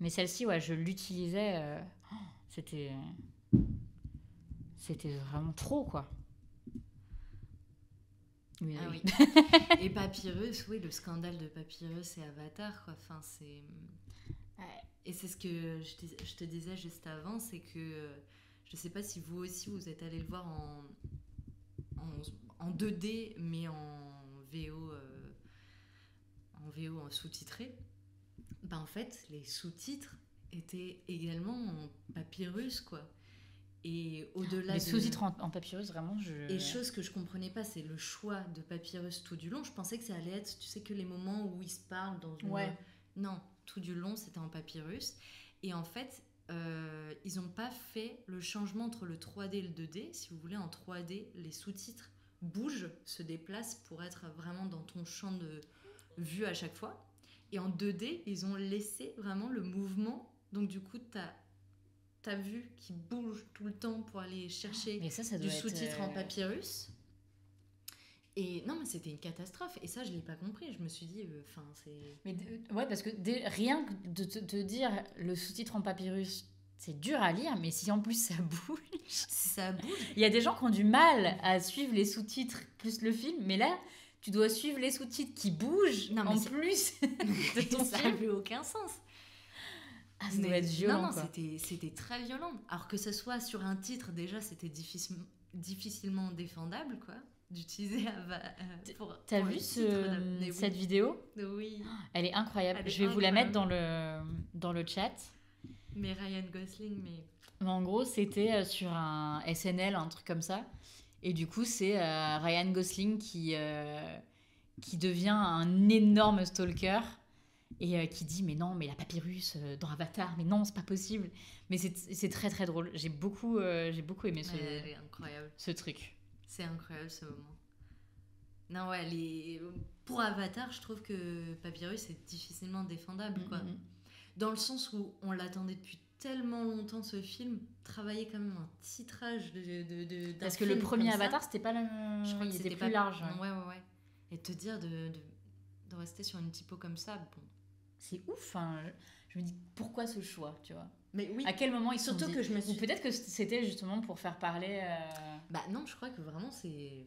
Mais celle-ci, ouais, je l'utilisais... C'était vraiment trop, quoi. Oui, ah oui. Et Papyrus, oui, le scandale de Papyrus et Avatar, quoi. Enfin, c'est... Ouais. Et c'est ce que je te disais juste avant, c'est que je sais pas si vous aussi vous êtes allé le voir en 2D, mais en VO, en sous-titré. Ben, en fait, les sous-titres étaient également en papyrus, quoi. Et au-delà les sous-titres en papyrus, vraiment, Et chose que je comprenais pas, c'est le choix de papyrus tout du long. Je pensais que ça allait être, tu sais, que les moments où ils se parlent dans une... Ouais. Non, tout du long, c'était en papyrus. Et en fait, ils n'ont pas fait le changement entre le 3D et le 2D. Si vous voulez, en 3D, les sous-titres bougent, se déplacent pour être vraiment dans ton champ de vue à chaque fois. Et en 2D, ils ont laissé vraiment le mouvement. Donc du coup, t'as vu qui bouge tout le temps pour aller chercher du sous-titre en papyrus. Et non, mais c'était une catastrophe. Et ça, je l'ai pas compris. Je me suis dit, c'est... Mais ouais, parce que rien que de te dire le sous-titre en papyrus, c'est dur à lire, mais si en plus ça bouge... Si ça bouge... Il y a des gens qui ont du mal à suivre les sous-titres plus le film, mais là, tu dois suivre les sous-titres qui bougent en plus de ton ça film. n'a plus aucun sens. Ah, ça doit être violent, non, quoi. C'était très violent. Alors que ce soit sur un titre, déjà, c'était difficilement défendable, quoi, d'utiliser pour T'as vu cette vidéo? Oui. Elle est incroyable. Je vais vous la mettre dans le chat. Mais Ryan Gosling, mais... En gros, c'était sur un SNL, un truc comme ça. Et du coup, c'est Ryan Gosling qui devient un énorme stalker et qui dit mais non, mais la papyrus dans Avatar, mais non, c'est pas possible. Mais c'est très très drôle. J'ai beaucoup aimé Elle est incroyable. ce truc. C'est incroyable ce moment. Non, ouais, pour Avatar, je trouve que Papyrus est difficilement défendable, quoi. Dans le sens où on l'attendait depuis tellement longtemps, ce film, travailler quand même un titrage d'un Parce que le premier Avatar, c'était pas le... Je crois il que était c'était plus large. Ouais. Et te dire de rester sur une typo comme ça, bon. C'est ouf, hein. Je me dis, pourquoi ce choix, tu vois? Mais oui. À quel moment ils se sont dit... que je me suis... Ou peut-être que c'était justement pour faire parler... Bah non, je crois que vraiment c'est...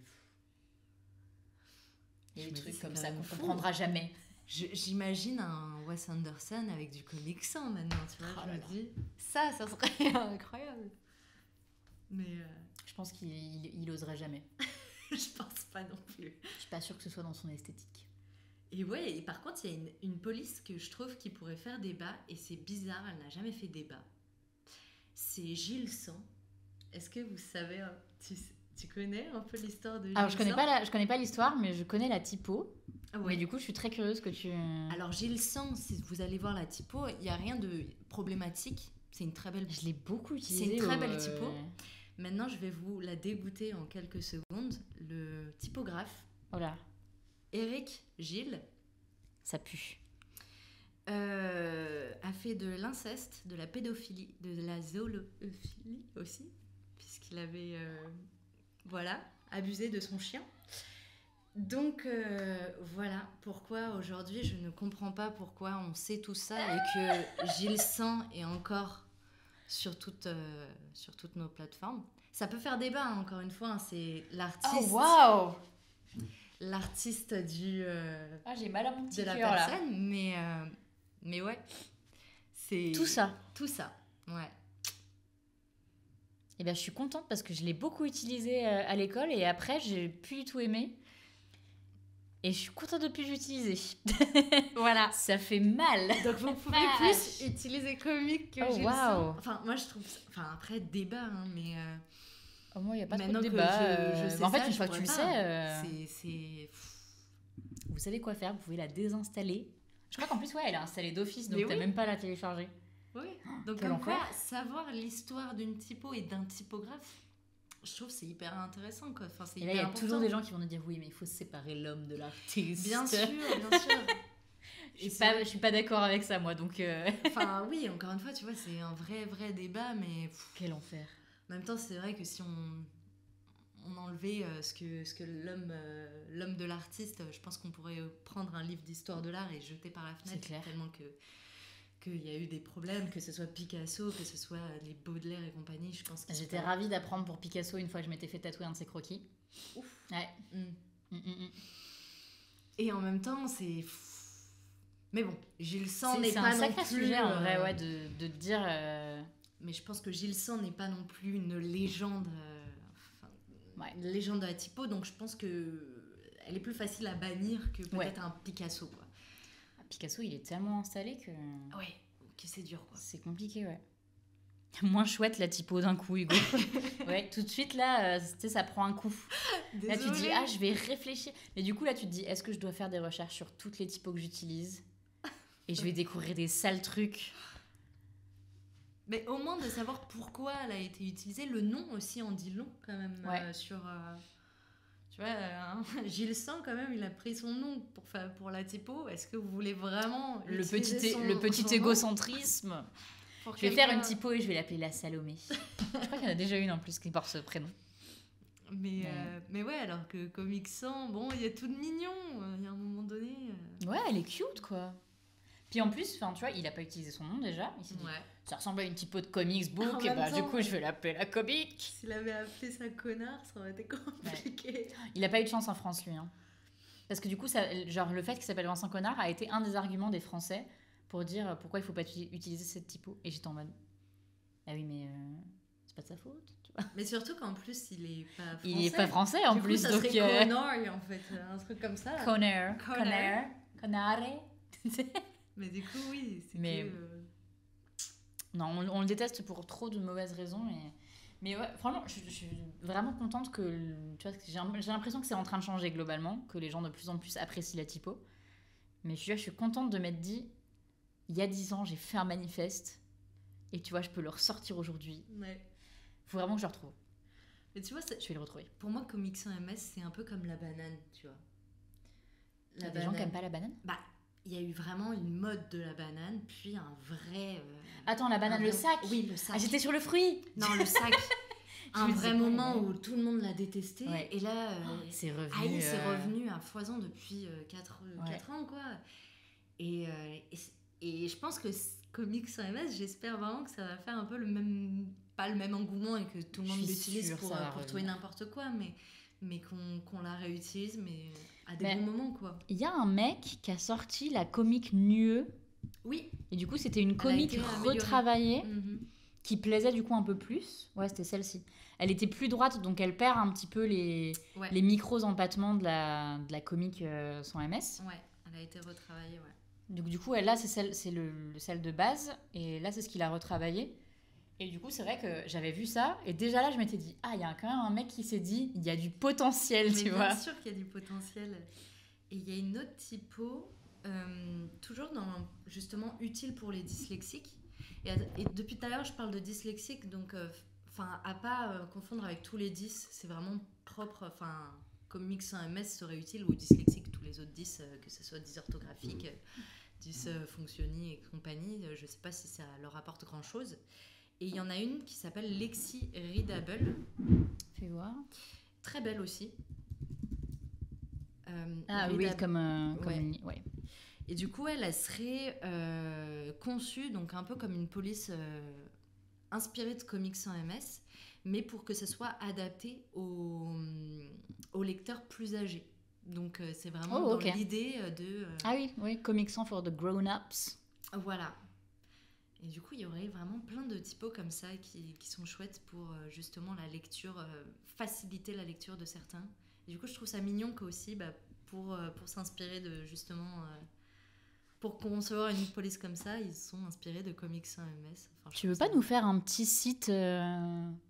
Il y a des trucs comme ça qu'on comprendra jamais. J'imagine un Wes Anderson avec du Comic Sans maintenant, tu vois. Je me dis, ça serait incroyable. Mais je pense qu'il oserait jamais. Je pense pas non plus. Je suis pas sûre que ce soit dans son esthétique. Et ouais, et par contre, il y a une police que je trouve qui pourrait faire débat, et c'est bizarre, elle n'a jamais fait débat. C'est Gilles Sand. Est-ce que vous savez, tu connais un peu l'histoire de Gilles Sand ? Alors, je connais pas l'histoire, mais je connais la typo. Ouais. Mais du coup, je suis très curieuse que tu... Alors, Gilles Sand, si vous allez voir la typo, il n'y a rien de problématique. C'est une très belle... Je l'ai beaucoup utilisée. C'est une très belle typo. Maintenant, je vais vous la dégoûter en quelques secondes. Le typographe, voilà. Éric Gilles, ça pue, a fait de l'inceste, de la pédophilie, de la zoophilie aussi, puisqu'il avait abusé de son chien. Donc voilà pourquoi aujourd'hui je ne comprends pas pourquoi on sait tout ça et que Gilles Sand est encore sur toutes nos plateformes. Ça peut faire débat, hein, encore une fois, hein, c'est l'artiste. Oh waouh! L'artiste du j'ai mal à mon petit de la cœur, personne, là. Mais ouais, c'est tout ça, ouais. Et bien je suis contente parce que je l'ai beaucoup utilisé à l'école et après j'ai plus du tout aimé. Et je suis contente de plus l'utiliser. Voilà, ça fait mal. Donc vous pouvez plus utiliser comique que Gilles Sand. Enfin moi je trouve ça... Enfin après débat, hein, mais moi il n'y a pas trop de maintenant débat. je sais en fait ça, une fois que tu le sais, c'est... Vous savez quoi faire, vous pouvez la désinstaller. Je crois qu'en plus elle est installée d'office, donc t'as même pas à la télécharger. Oui. Donc comme quoi, savoir l'histoire d'une typo et d'un typographe, je trouve que c'est hyper intéressant, quoi. Enfin, c'est et là, il y a toujours des gens qui vont nous dire oui, mais il faut séparer l'homme de l'artiste. Bien sûr. Je suis pas d'accord avec ça, moi, donc... Enfin, oui, encore une fois, tu vois, c'est un vrai débat, mais... Quel enfer. En même temps, c'est vrai que si on enlevait ce que l'homme de l'artiste, je pense qu'on pourrait prendre un livre d'histoire de l'art et jeter par la fenêtre. C'est clair. Tellement qu'il y a eu des problèmes, que ce soit Picasso, que ce soit les Baudelaire et compagnie, je pense que... J'étais ravie d'apprendre pour Picasso une fois que je m'étais fait tatouer un de ses croquis. Ouf. Ouais. Et en même temps, c'est... Mais bon, Gilles Sand n'est pas non plus... C'est un sacré sujet, en vrai, ouais, de dire... Mais je pense que Gilles Sand n'est pas non plus une légende... une légende de la typo, donc je pense que elle est plus facile à bannir que peut-être un Picasso, quoi. Picasso, il est tellement installé que... Ouais, que c'est dur, quoi. C'est compliqué, ouais. Moins chouette la typo d'un coup, Hugo. Ouais, tout de suite, là, ça prend un coup. Désolée. Là, tu te dis, je vais réfléchir. Mais du coup, là, tu te dis, est-ce que je dois faire des recherches sur toutes les typos que j'utilise ? Et je vais découvrir des sales trucs. Mais au moins de savoir pourquoi elle a été utilisée. Le nom aussi en dit long, quand même, sur... Tu vois, Gilles Sand, quand même, il a pris son nom pour la typo. Est-ce que vous voulez vraiment le petit égocentrisme. Je vais faire une typo et je vais l'appeler la Salomé. Je crois qu'il y en a déjà une en plus qui porte ce prénom. Mais ouais, alors que Comic Sans, bon, il y a tout de mignon. Il y a un moment donné... Ouais, elle est cute, quoi. Puis en plus, tu vois, il a pas utilisé son nom déjà. Il s'est dit, ça ressemble à une typo de comics book, et du coup, je vais l'appeler la comic. S'il avait appelé ça connard, ça aurait été compliqué. Ouais. Il a pas eu de chance en France, lui. Hein. Parce que du coup, le fait qu'il s'appelle Vincent Connard a été un des arguments des Français pour dire pourquoi il faut pas utiliser cette typo. Et j'étais en mode, ah oui, mais c'est pas de sa faute, tu vois. Mais surtout qu'en plus, il est pas français. Il est pas français en plus, ça donc. Serait Connard, en fait, un truc comme ça. Connard. Mais du coup, oui, c'est Non, on le déteste pour trop de mauvaises raisons. Mais ouais, franchement, je suis vraiment contente que... Tu vois, j'ai l'impression que c'est en train de changer globalement, que les gens de plus en plus apprécient la typo. Mais je suis contente de m'être dit, il y a 10 ans, j'ai fait un manifeste, et tu vois, je peux le ressortir aujourd'hui. Ouais. Faut vraiment que je le retrouve. Mais tu vois, je vais le retrouver. Pour moi, Comics sans MS, c'est un peu comme la banane, tu vois. Il y a des gens qui n'aiment pas la banane. Bah, il y a eu vraiment une mode de la banane, puis un vrai... Attends, la banane, le sac. Oui, le sac. Ah, j'étais sur le fruit. Non, le sac. Un vrai moment où tout le monde l'a détesté. Ouais. Et là, c'est revenu. c'est revenu à foison depuis 4 ans, quoi. Et je pense que Comics sans MS, j'espère vraiment que ça va faire un peu le même... Pas le même engouement et que tout le monde l'utilise pour tout et n'importe quoi, mais qu'on la réutilise, mais à des bons moments, quoi. Il y a un mec qui a sorti la comique Nueux. Oui. Et du coup, c'était une comique retravaillée qui plaisait du coup un peu plus. Ouais, c'était celle-ci. Elle était plus droite, donc elle perd un petit peu les micros empattements de la comique sans MS. Ouais, elle a été retravaillée, ouais. Donc du coup, là, c'est celle de base, et là, c'est ce qu'il a retravaillé. Et du coup, c'est vrai que j'avais vu ça, et déjà là, je m'étais dit, il y a quand même un mec qui s'est dit, il y a du potentiel, tu vois. Bien sûr qu'il y a du potentiel. Et il y a une autre typo, toujours justement utile pour les dyslexiques. Et depuis tout à l'heure, je parle de dyslexiques, donc à pas confondre avec tous les 10, c'est vraiment propre. Comics sans MS serait utile, ou dyslexiques, tous les autres 10, que ce soit dysorthographique, dysfonctionnie et compagnie, je sais pas si ça leur apporte grand chose. Et il y en a une qui s'appelle Lexi Readable. Fais voir. Très belle aussi. Oui, comme ouais. Et du coup, elle serait conçue donc un peu comme une police inspirée de Comics sans MS, mais pour que ça soit adapté aux lecteurs plus âgés. Donc c'est vraiment dans l'idée de... Ah oui, Comics sans for the grown-ups. Voilà. Et du coup, il y aurait vraiment plein de typos comme ça qui sont chouettes pour justement la lecture, faciliter la lecture de certains. Et du coup, je trouve ça mignon qu'aussi, pour s'inspirer de justement... pour concevoir une police comme ça, ils sont inspirés de Comics sans MS. Tu veux pas nous faire un petit site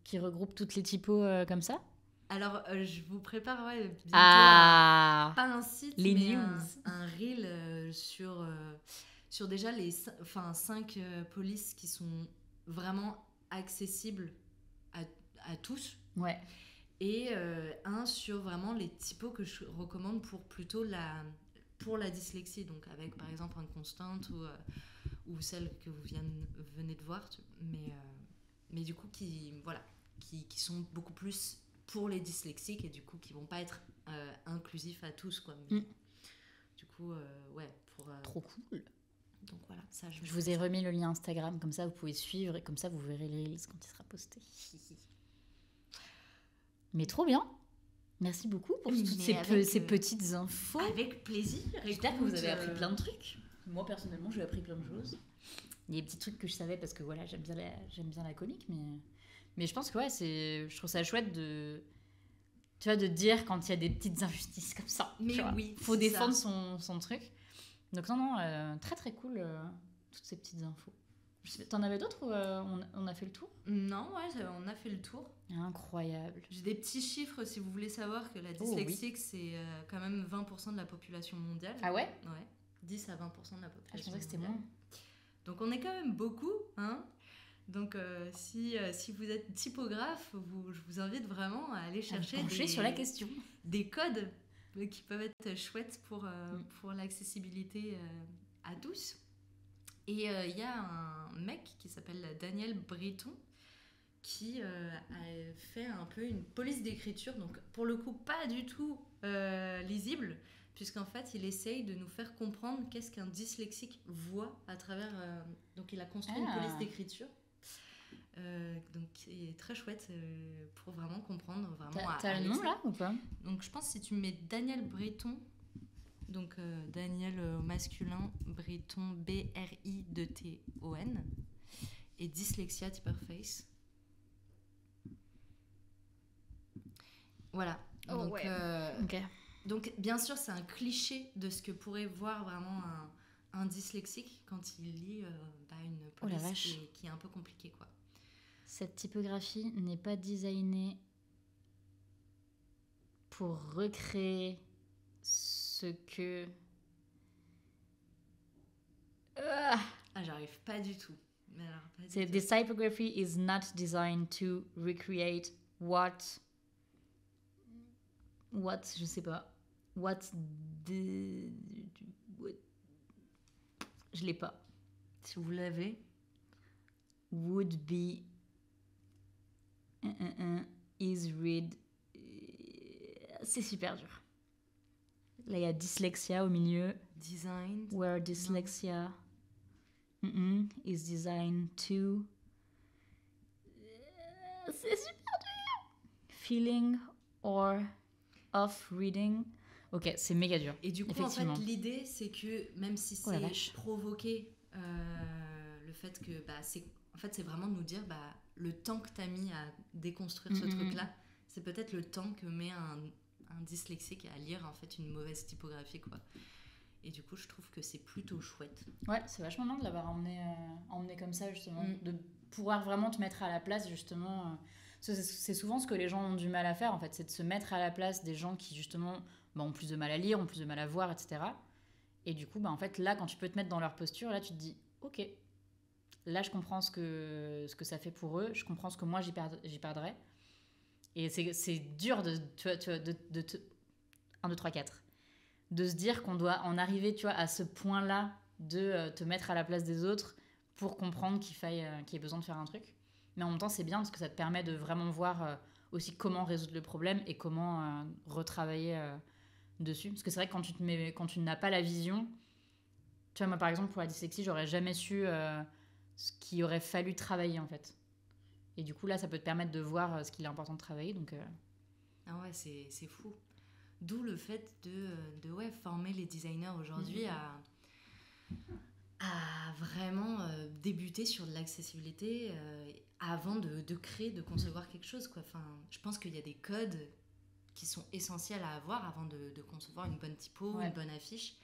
qui regroupe toutes les typos comme ça ? Alors, je vous prépare bientôt pas un site, les mais news. un reel sur déjà les 5 polices qui sont vraiment accessibles à tous. Ouais. Et un sur vraiment les typos que je recommande pour la dyslexie, donc avec par exemple un constante ou celle que vous venez de voir, mais du coup qui sont beaucoup plus pour les dyslexiques et du coup qui vont pas être inclusifs à tous, quoi. Du coup, trop cool. Donc voilà, ça je vous ai remis le lien Instagram, comme ça vous pouvez suivre et comme ça vous verrez les reels quand il sera posté. Mais trop bien. Merci beaucoup pour toutes ces petites infos. Avec plaisir. J'espère que vous avez appris plein de trucs. Moi, personnellement, j'ai appris plein de choses. Il y a des petits trucs que je savais parce que voilà, j'aime bien la comique, mais je pense que je trouve ça chouette de dire quand il y a des petites injustices comme ça. Mais oui, faut défendre son truc. Donc non, très très cool toutes ces petites infos. T'en avais d'autres ou on a fait le tour ? Non, ouais, on a fait le tour. Incroyable. J'ai des petits chiffres si vous voulez savoir que la dyslexie, c'est quand même 20% de la population mondiale. Ah ouais ? Ouais, 10 à 20% de la population je pensais que c'était mondiale. moins. Donc on est quand même beaucoup, hein. Donc si vous êtes typographe, je vous invite vraiment à aller chercher sur la question. Des codes qui peuvent être chouettes pour l'accessibilité à tous. Et il y a un mec qui s'appelle Daniel Breton qui a fait un peu une police d'écriture, donc pour le coup pas du tout lisible, puisqu'en fait il essaye de nous faire comprendre qu'est-ce qu'un dyslexique voit à travers... donc il a construit une police d'écriture, donc qui est très chouette pour vraiment comprendre. T'as le nom là ou pas ? Donc je pense que si tu mets Daniel Breton, donc Daniel masculin, Breton, B-R-I-2-T-O-N, et Dyslexia Typeface. Voilà. Donc bien sûr, c'est un cliché de ce que pourrait voir vraiment un dyslexique quand il lit une police qui est un peu compliquée, quoi. Cette typographie n'est pas designée pour recréer ce que... J'arrive pas du tout. Mais alors, pas du C'est tout. This typography is not designed to recreate what, je sais pas. What the... Je l'ai pas. Si vous l'avez. Would be is read. C'est super dur. Là, il y a dyslexia au milieu. Design. Where dyslexia is designed to. C'est super dur. Feeling or of reading. Ok, c'est méga dur. Et du coup, en fait, l'idée, c'est que même si c'est provoqué, le fait que c'est vraiment de nous dire le temps que tu as mis à déconstruire ce truc-là, c'est peut-être le temps que met un dyslexique à lire en fait une mauvaise typographie, quoi. Et du coup, je trouve que c'est plutôt chouette. Ouais, c'est vachement bien de l'avoir emmené comme ça, justement. De pouvoir vraiment te mettre à la place, justement. C'est souvent ce que les gens ont du mal à faire, en fait. C'est de se mettre à la place des gens qui, justement, ont plus de mal à lire, ont plus de mal à voir, etc. Et du coup, en fait, là, quand tu peux te mettre dans leur posture, là, tu te dis, ok, là, je comprends ce que ça fait pour eux, je comprends ce que moi, j'y perdrais. Et c'est dur de 1, 2, 3, 4. De se dire qu'on doit en arriver, tu vois, à ce point-là de te mettre à la place des autres pour comprendre qu'il y ait besoin de faire un truc. Mais en même temps, c'est bien parce que ça te permet de vraiment voir aussi comment résoudre le problème et comment retravailler dessus. Parce que c'est vrai que quand tu n'as pas la vision, tu vois, moi par exemple, pour la dyslexie, j'aurais jamais su ce qu'il aurait fallu travailler en fait. Et du coup, là, ça peut te permettre de voir ce qu'il est important de travailler. Donc, Ah ouais, c'est fou. D'où le fait de former les designers aujourd'hui à vraiment débuter sur de l'accessibilité avant de créer, de concevoir quelque chose, quoi. Enfin, je pense qu'il y a des codes qui sont essentiels à avoir avant de concevoir une bonne typo, une bonne affiche.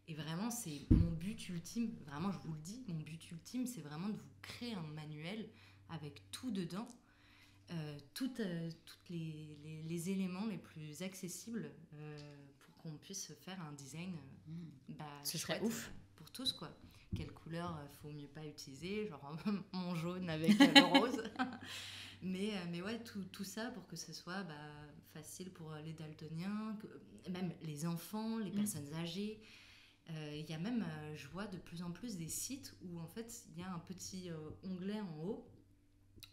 Et vraiment, c'est mon but ultime, vraiment je vous le dis, mon but ultime, c'est vraiment de vous créer un manuel avec tout dedans, tous les éléments les plus accessibles pour qu'on puisse faire un design ce serait ouf pour tous, quoi. Quelle couleur faut mieux pas utiliser, genre mon jaune avec le rose. mais ouais, tout ça pour que ce soit facile pour les daltoniens, même les enfants, les personnes âgées. Il y a même, je vois de plus en plus des sites où en fait il y a un petit onglet en haut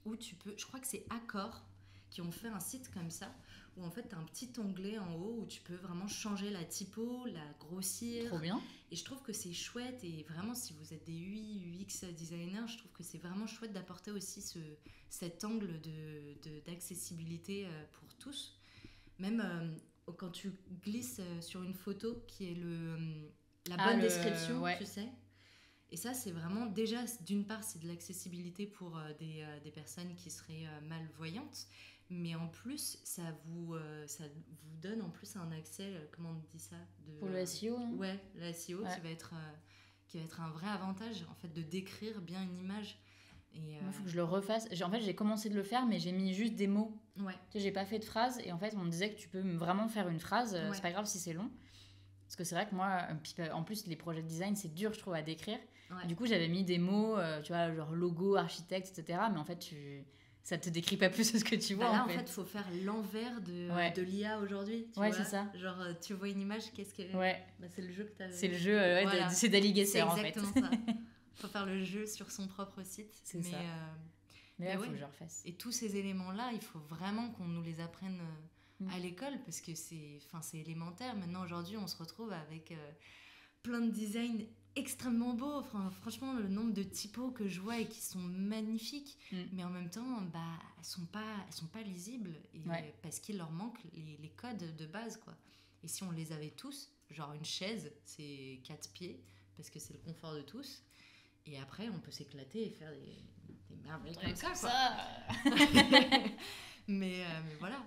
où tu peux, je crois que c'est Accor qui ont fait un site comme ça, où en fait tu as un petit onglet en haut où tu peux vraiment changer la typo, la grossir. Trop bien. Et je trouve que c'est chouette, et vraiment si vous êtes des UI, UX designers, je trouve que c'est vraiment chouette d'apporter aussi cet angle d'accessibilité pour tous. Même quand tu glisses sur une photo qui est la bonne description, tu sais. Et ça, c'est vraiment, déjà, d'une part, c'est de l'accessibilité pour des personnes qui seraient malvoyantes, mais en plus, ça vous donne en plus un accès, comment on dit ça pour le SEO, hein. Ouais, le SEO qui va être un vrai avantage, en fait, de décrire bien une image. Il faut que je le refasse. En fait, j'ai commencé de le faire, mais j'ai mis juste des mots. Ouais. Tu sais, j'ai pas fait de phrase, et en fait, on me disait que tu peux vraiment faire une phrase, c'est pas grave si c'est long. Parce que c'est vrai que moi, en plus, les projets de design, c'est dur, je trouve, à décrire. Ouais. Du coup, j'avais mis des mots, tu vois, genre logo, architecte, etc. Mais en fait, ça te décrit pas plus ce que tu vois. Là, en fait, il faut faire l'envers de l'IA aujourd'hui. Ouais, c'est ça. Genre, tu vois une image, qu'est-ce qu'elle est ? Ouais. C'est le jeu que tu as. C'est le jeu, c'est d'alligator, en fait. C'est exactement ça. Il faut faire le jeu sur son propre site. C'est ça. Mais il faut que je refasse. Et tous ces éléments-là, il faut vraiment qu'on nous les apprenne à l'école, parce que c'est élémentaire. Maintenant, aujourd'hui, on se retrouve avec plein de designs extrêmement beaux. Enfin, franchement, le nombre de typos que je vois et qui sont magnifiques, mais en même temps, elles sont pas lisibles, et parce qu'il leur manque les codes de base, quoi. Et si on les avait tous, genre une chaise, c'est 4 pieds, parce que c'est le confort de tous. Et après, on peut s'éclater et faire des merveilles comme ça, quoi. mais voilà.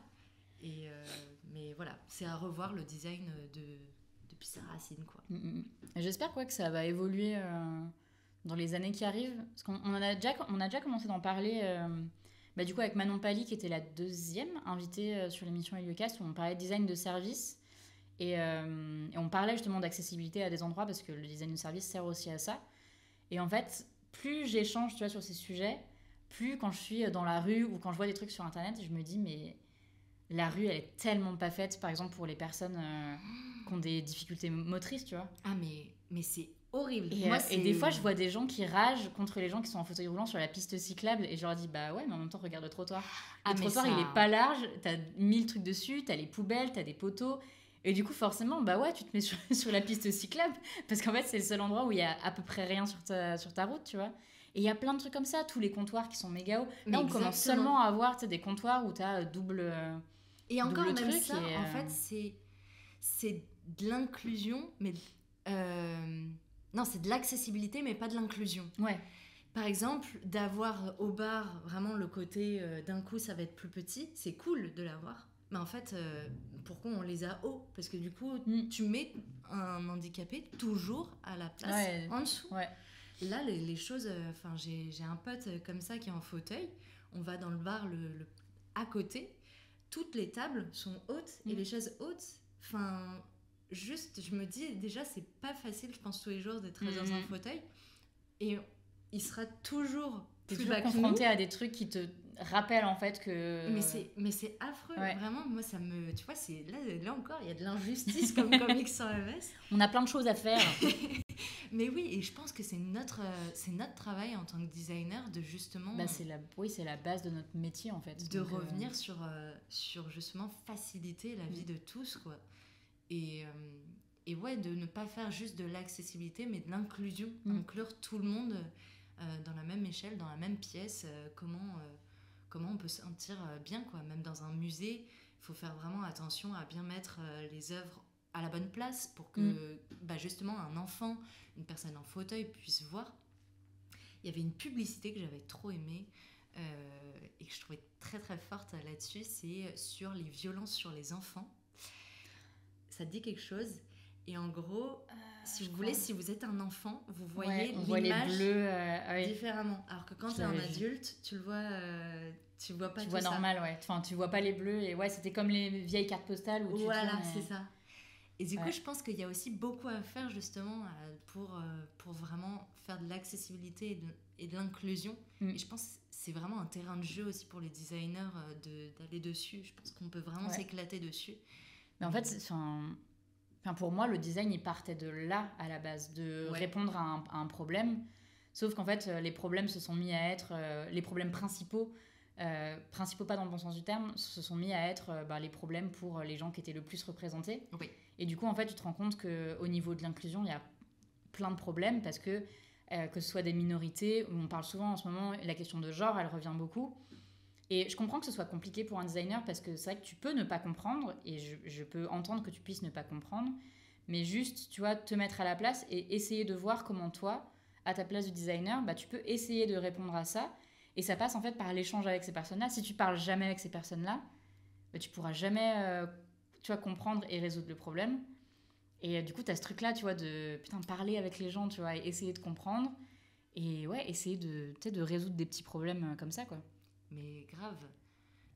Mais voilà, c'est à revoir le design depuis sa racine, quoi. J'espère que ça va évoluer dans les années qui arrivent, parce qu'on a déjà commencé d'en parler, Bah, du coup, avec Manon Pali, qui était la deuxième invitée sur l'émission Heliocast, où on parlait de design de service. Et on parlait justement d'accessibilité à des endroits, parce que le design de service sert aussi à ça. Et en fait, plus j'échange, tu vois, sur ces sujets, plus quand je suis dans la rue ou quand je vois des trucs sur Internet, je me dis, mais la rue, elle est tellement pas faite, par exemple, pour les personnes qui ont des difficultés motrices, tu vois. Ah, mais c'est horrible. Et des fois, je vois des gens qui ragent contre les gens qui sont en fauteuil roulant sur la piste cyclable, et je leur dis, bah ouais, mais en même temps, regarde le trottoir. Le trottoir, il est pas large, t'as 1000 trucs dessus, t'as les poubelles, t'as des poteaux. Et du coup, forcément, bah ouais, tu te mets sur la piste cyclable, parce qu'en fait, c'est le seul endroit où il y a à peu près rien sur ta route, tu vois. Et il y a plein de trucs comme ça, tous les comptoirs qui sont méga hauts. Là, on commence seulement à avoir des comptoirs où t'as double. Et encore double même truc ça, en fait, c'est de l'inclusion, mais non, c'est de l'accessibilité, mais pas de l'inclusion. Ouais. Par exemple, d'avoir au bar vraiment le côté d'un coup ça va être plus petit, c'est cool de l'avoir. Mais en fait, pourquoi on les a hauts? Parce que du coup, tu mets un handicapé toujours à la place en dessous. Ouais. Là, les choses... Enfin, j'ai un pote comme ça qui est en fauteuil. On va dans le bar à côté. Toutes les tables sont hautes et les chaises hautes. Enfin, juste, je me dis, déjà, c'est pas facile, je pense, tous les jours d'être dans un fauteuil. Et il sera toujours plus bas que nous. Confronté à des trucs qui te rappellent en fait que... Mais c'est affreux, vraiment. Moi, ça me... Tu vois, là encore, il y a de l'injustice comme comics sans MS. On a plein de choses à faire. Mais oui, et je pense que c'est notre travail en tant que designer de justement... Bah, c'est la base de notre métier en fait. De revenir sur justement faciliter la vie de tous, quoi. Et ouais, de ne pas faire juste de l'accessibilité, mais de l'inclusion. Inclure tout le monde dans la même échelle, dans la même pièce. Comment on peut se sentir bien, quoi. Même dans un musée, il faut faire vraiment attention à bien mettre les œuvres à la bonne place pour que justement un enfant, une personne en fauteuil puisse voir. Il y avait une publicité que j'avais trop aimée et que je trouvais très très forte là-dessus, c'est sur les violences sur les enfants. Ça te dit quelque chose? Et en gros, si vous êtes un enfant, vous voyez l'image différemment. Alors que quand tu es un adulte, tu le vois, tu vois pas tout ça. Tu vois normal, ouais. Enfin, tu vois pas les bleus. Et ouais, c'était comme les vieilles cartes postales où c'est ça. Et du coup, je pense qu'il y a aussi beaucoup à faire justement pour vraiment faire de l'accessibilité et de l'inclusion. Et je pense que c'est vraiment un terrain de jeu aussi pour les designers d'aller dessus. Je pense qu'on peut vraiment s'éclater dessus. Mais en fait, pour moi, le design, il partait de là à la base, de répondre à un problème. Sauf qu'en fait, les problèmes se sont mis à être les problèmes principaux pas dans le bon sens du terme, se sont mis à être les problèmes pour les gens qui étaient le plus représentés. Oui. Et du coup, en fait, tu te rends compte qu'au niveau de l'inclusion, il y a plein de problèmes parce que ce soit des minorités, où on parle souvent en ce moment, la question de genre, elle revient beaucoup. Et je comprends que ce soit compliqué pour un designer parce que c'est vrai que tu peux ne pas comprendre et je peux entendre que tu puisses ne pas comprendre, mais juste, tu vois, te mettre à la place et essayer de voir comment toi, à ta place de designer, tu peux essayer de répondre à ça. Et ça passe en fait par l'échange avec ces personnes-là. Si tu parles jamais avec ces personnes-là, tu pourras jamais comprendre et résoudre le problème. Et du coup, tu as ce truc-là, tu vois, de parler avec les gens, tu vois, et essayer de comprendre. Et ouais, essayer de résoudre des petits problèmes comme ça, quoi. Mais grave.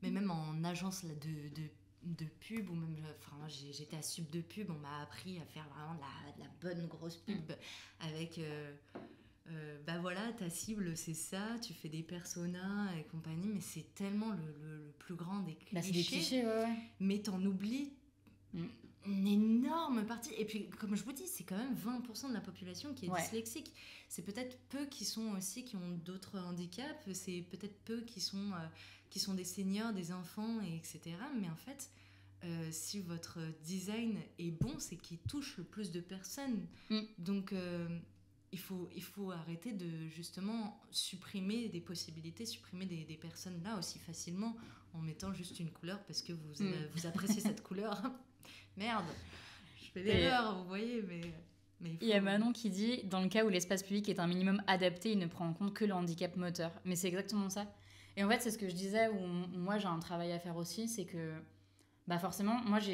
Mais même en agence là, de pub, ou même, j'étais à Sub de pub, on m'a appris à faire vraiment de la bonne grosse pub avec... voilà, ta cible c'est ça, tu fais des personas et compagnie, mais c'est tellement le plus grand des clichés. C'est des clichés, ouais. Mais t'en oublies une énorme partie. Et puis, comme je vous dis, c'est quand même 20% de la population qui est dyslexique. C'est peut-être peu qui ont d'autres handicaps, c'est peut-être peu qui sont des seniors, des enfants, etc. Mais en fait, si votre design est bon, c'est qu'il touche le plus de personnes. Donc... Il faut arrêter de justement supprimer des possibilités, supprimer des personnes là aussi facilement en mettant juste une couleur parce que vous appréciez cette couleur. Merde, je fais l'erreur, vous voyez, mais il y a Manon qui dit, dans le cas où l'espace public est un minimum adapté, il ne prend en compte que le handicap moteur. Mais c'est exactement ça. Et en fait, c'est ce que je disais, où moi j'ai un travail à faire aussi, c'est que forcément, moi je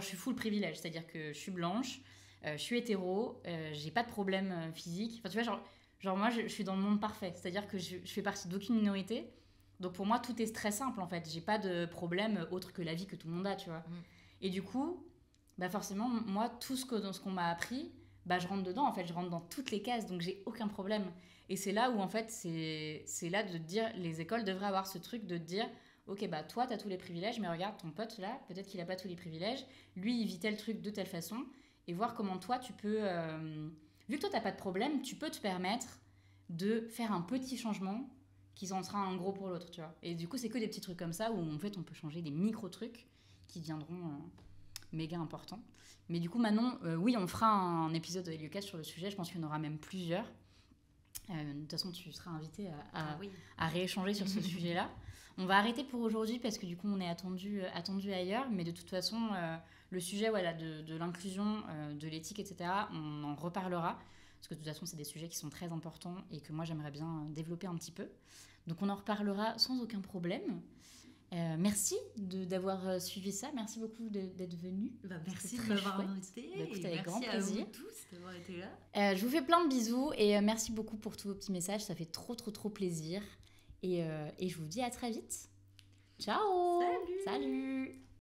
suis full privilège, c'est-à-dire que je suis blanche, je suis hétéro, j'ai pas de problème physique. Enfin, tu vois, genre moi, je suis dans le monde parfait. C'est-à-dire que je fais partie d'aucune minorité. Donc pour moi, tout est très simple en fait. J'ai pas de problème autre que la vie que tout le monde a, tu vois. Et du coup, bah forcément, moi, tout ce qu'on m'a appris, bah je rentre dedans en fait. Je rentre dans toutes les cases, donc j'ai aucun problème. Et c'est là où en fait, c'est là de te dire, les écoles devraient avoir ce truc de te dire, ok, bah toi, t'as tous les privilèges, mais regarde ton pote là, peut-être qu'il a pas tous les privilèges. Lui, il vit tel truc de telle façon. Et voir comment toi, tu peux. Vu que toi, t'as pas de problème, tu peux te permettre de faire un petit changement qui en sera un gros pour l'autre, tu vois. Et du coup, c'est que des petits trucs comme ça où en fait, on peut changer des micro-trucs qui deviendront méga importants. Mais du coup, Manon, oui, on fera un épisode de Heliocast sur le sujet. Je pense qu'il y en aura même plusieurs. De toute façon, tu seras invité à rééchanger sur ce sujet-là. On va arrêter pour aujourd'hui parce que du coup, on est attendu ailleurs. Mais de toute façon, le sujet voilà, de l'inclusion, de l'éthique, etc., on en reparlera. Parce que de toute façon, c'est des sujets qui sont très importants et que moi, j'aimerais bien développer un petit peu. Donc, on en reparlera sans aucun problème. Merci d'avoir suivi ça. Merci beaucoup d'être venu. Merci de m'avoir invité. Écoute, avec grand plaisir. Merci à vous tous d'avoir été là. Je vous fais plein de bisous et merci beaucoup pour tous vos petits messages. Ça fait trop plaisir. Et je vous dis à très vite. Ciao. Salut. Salut.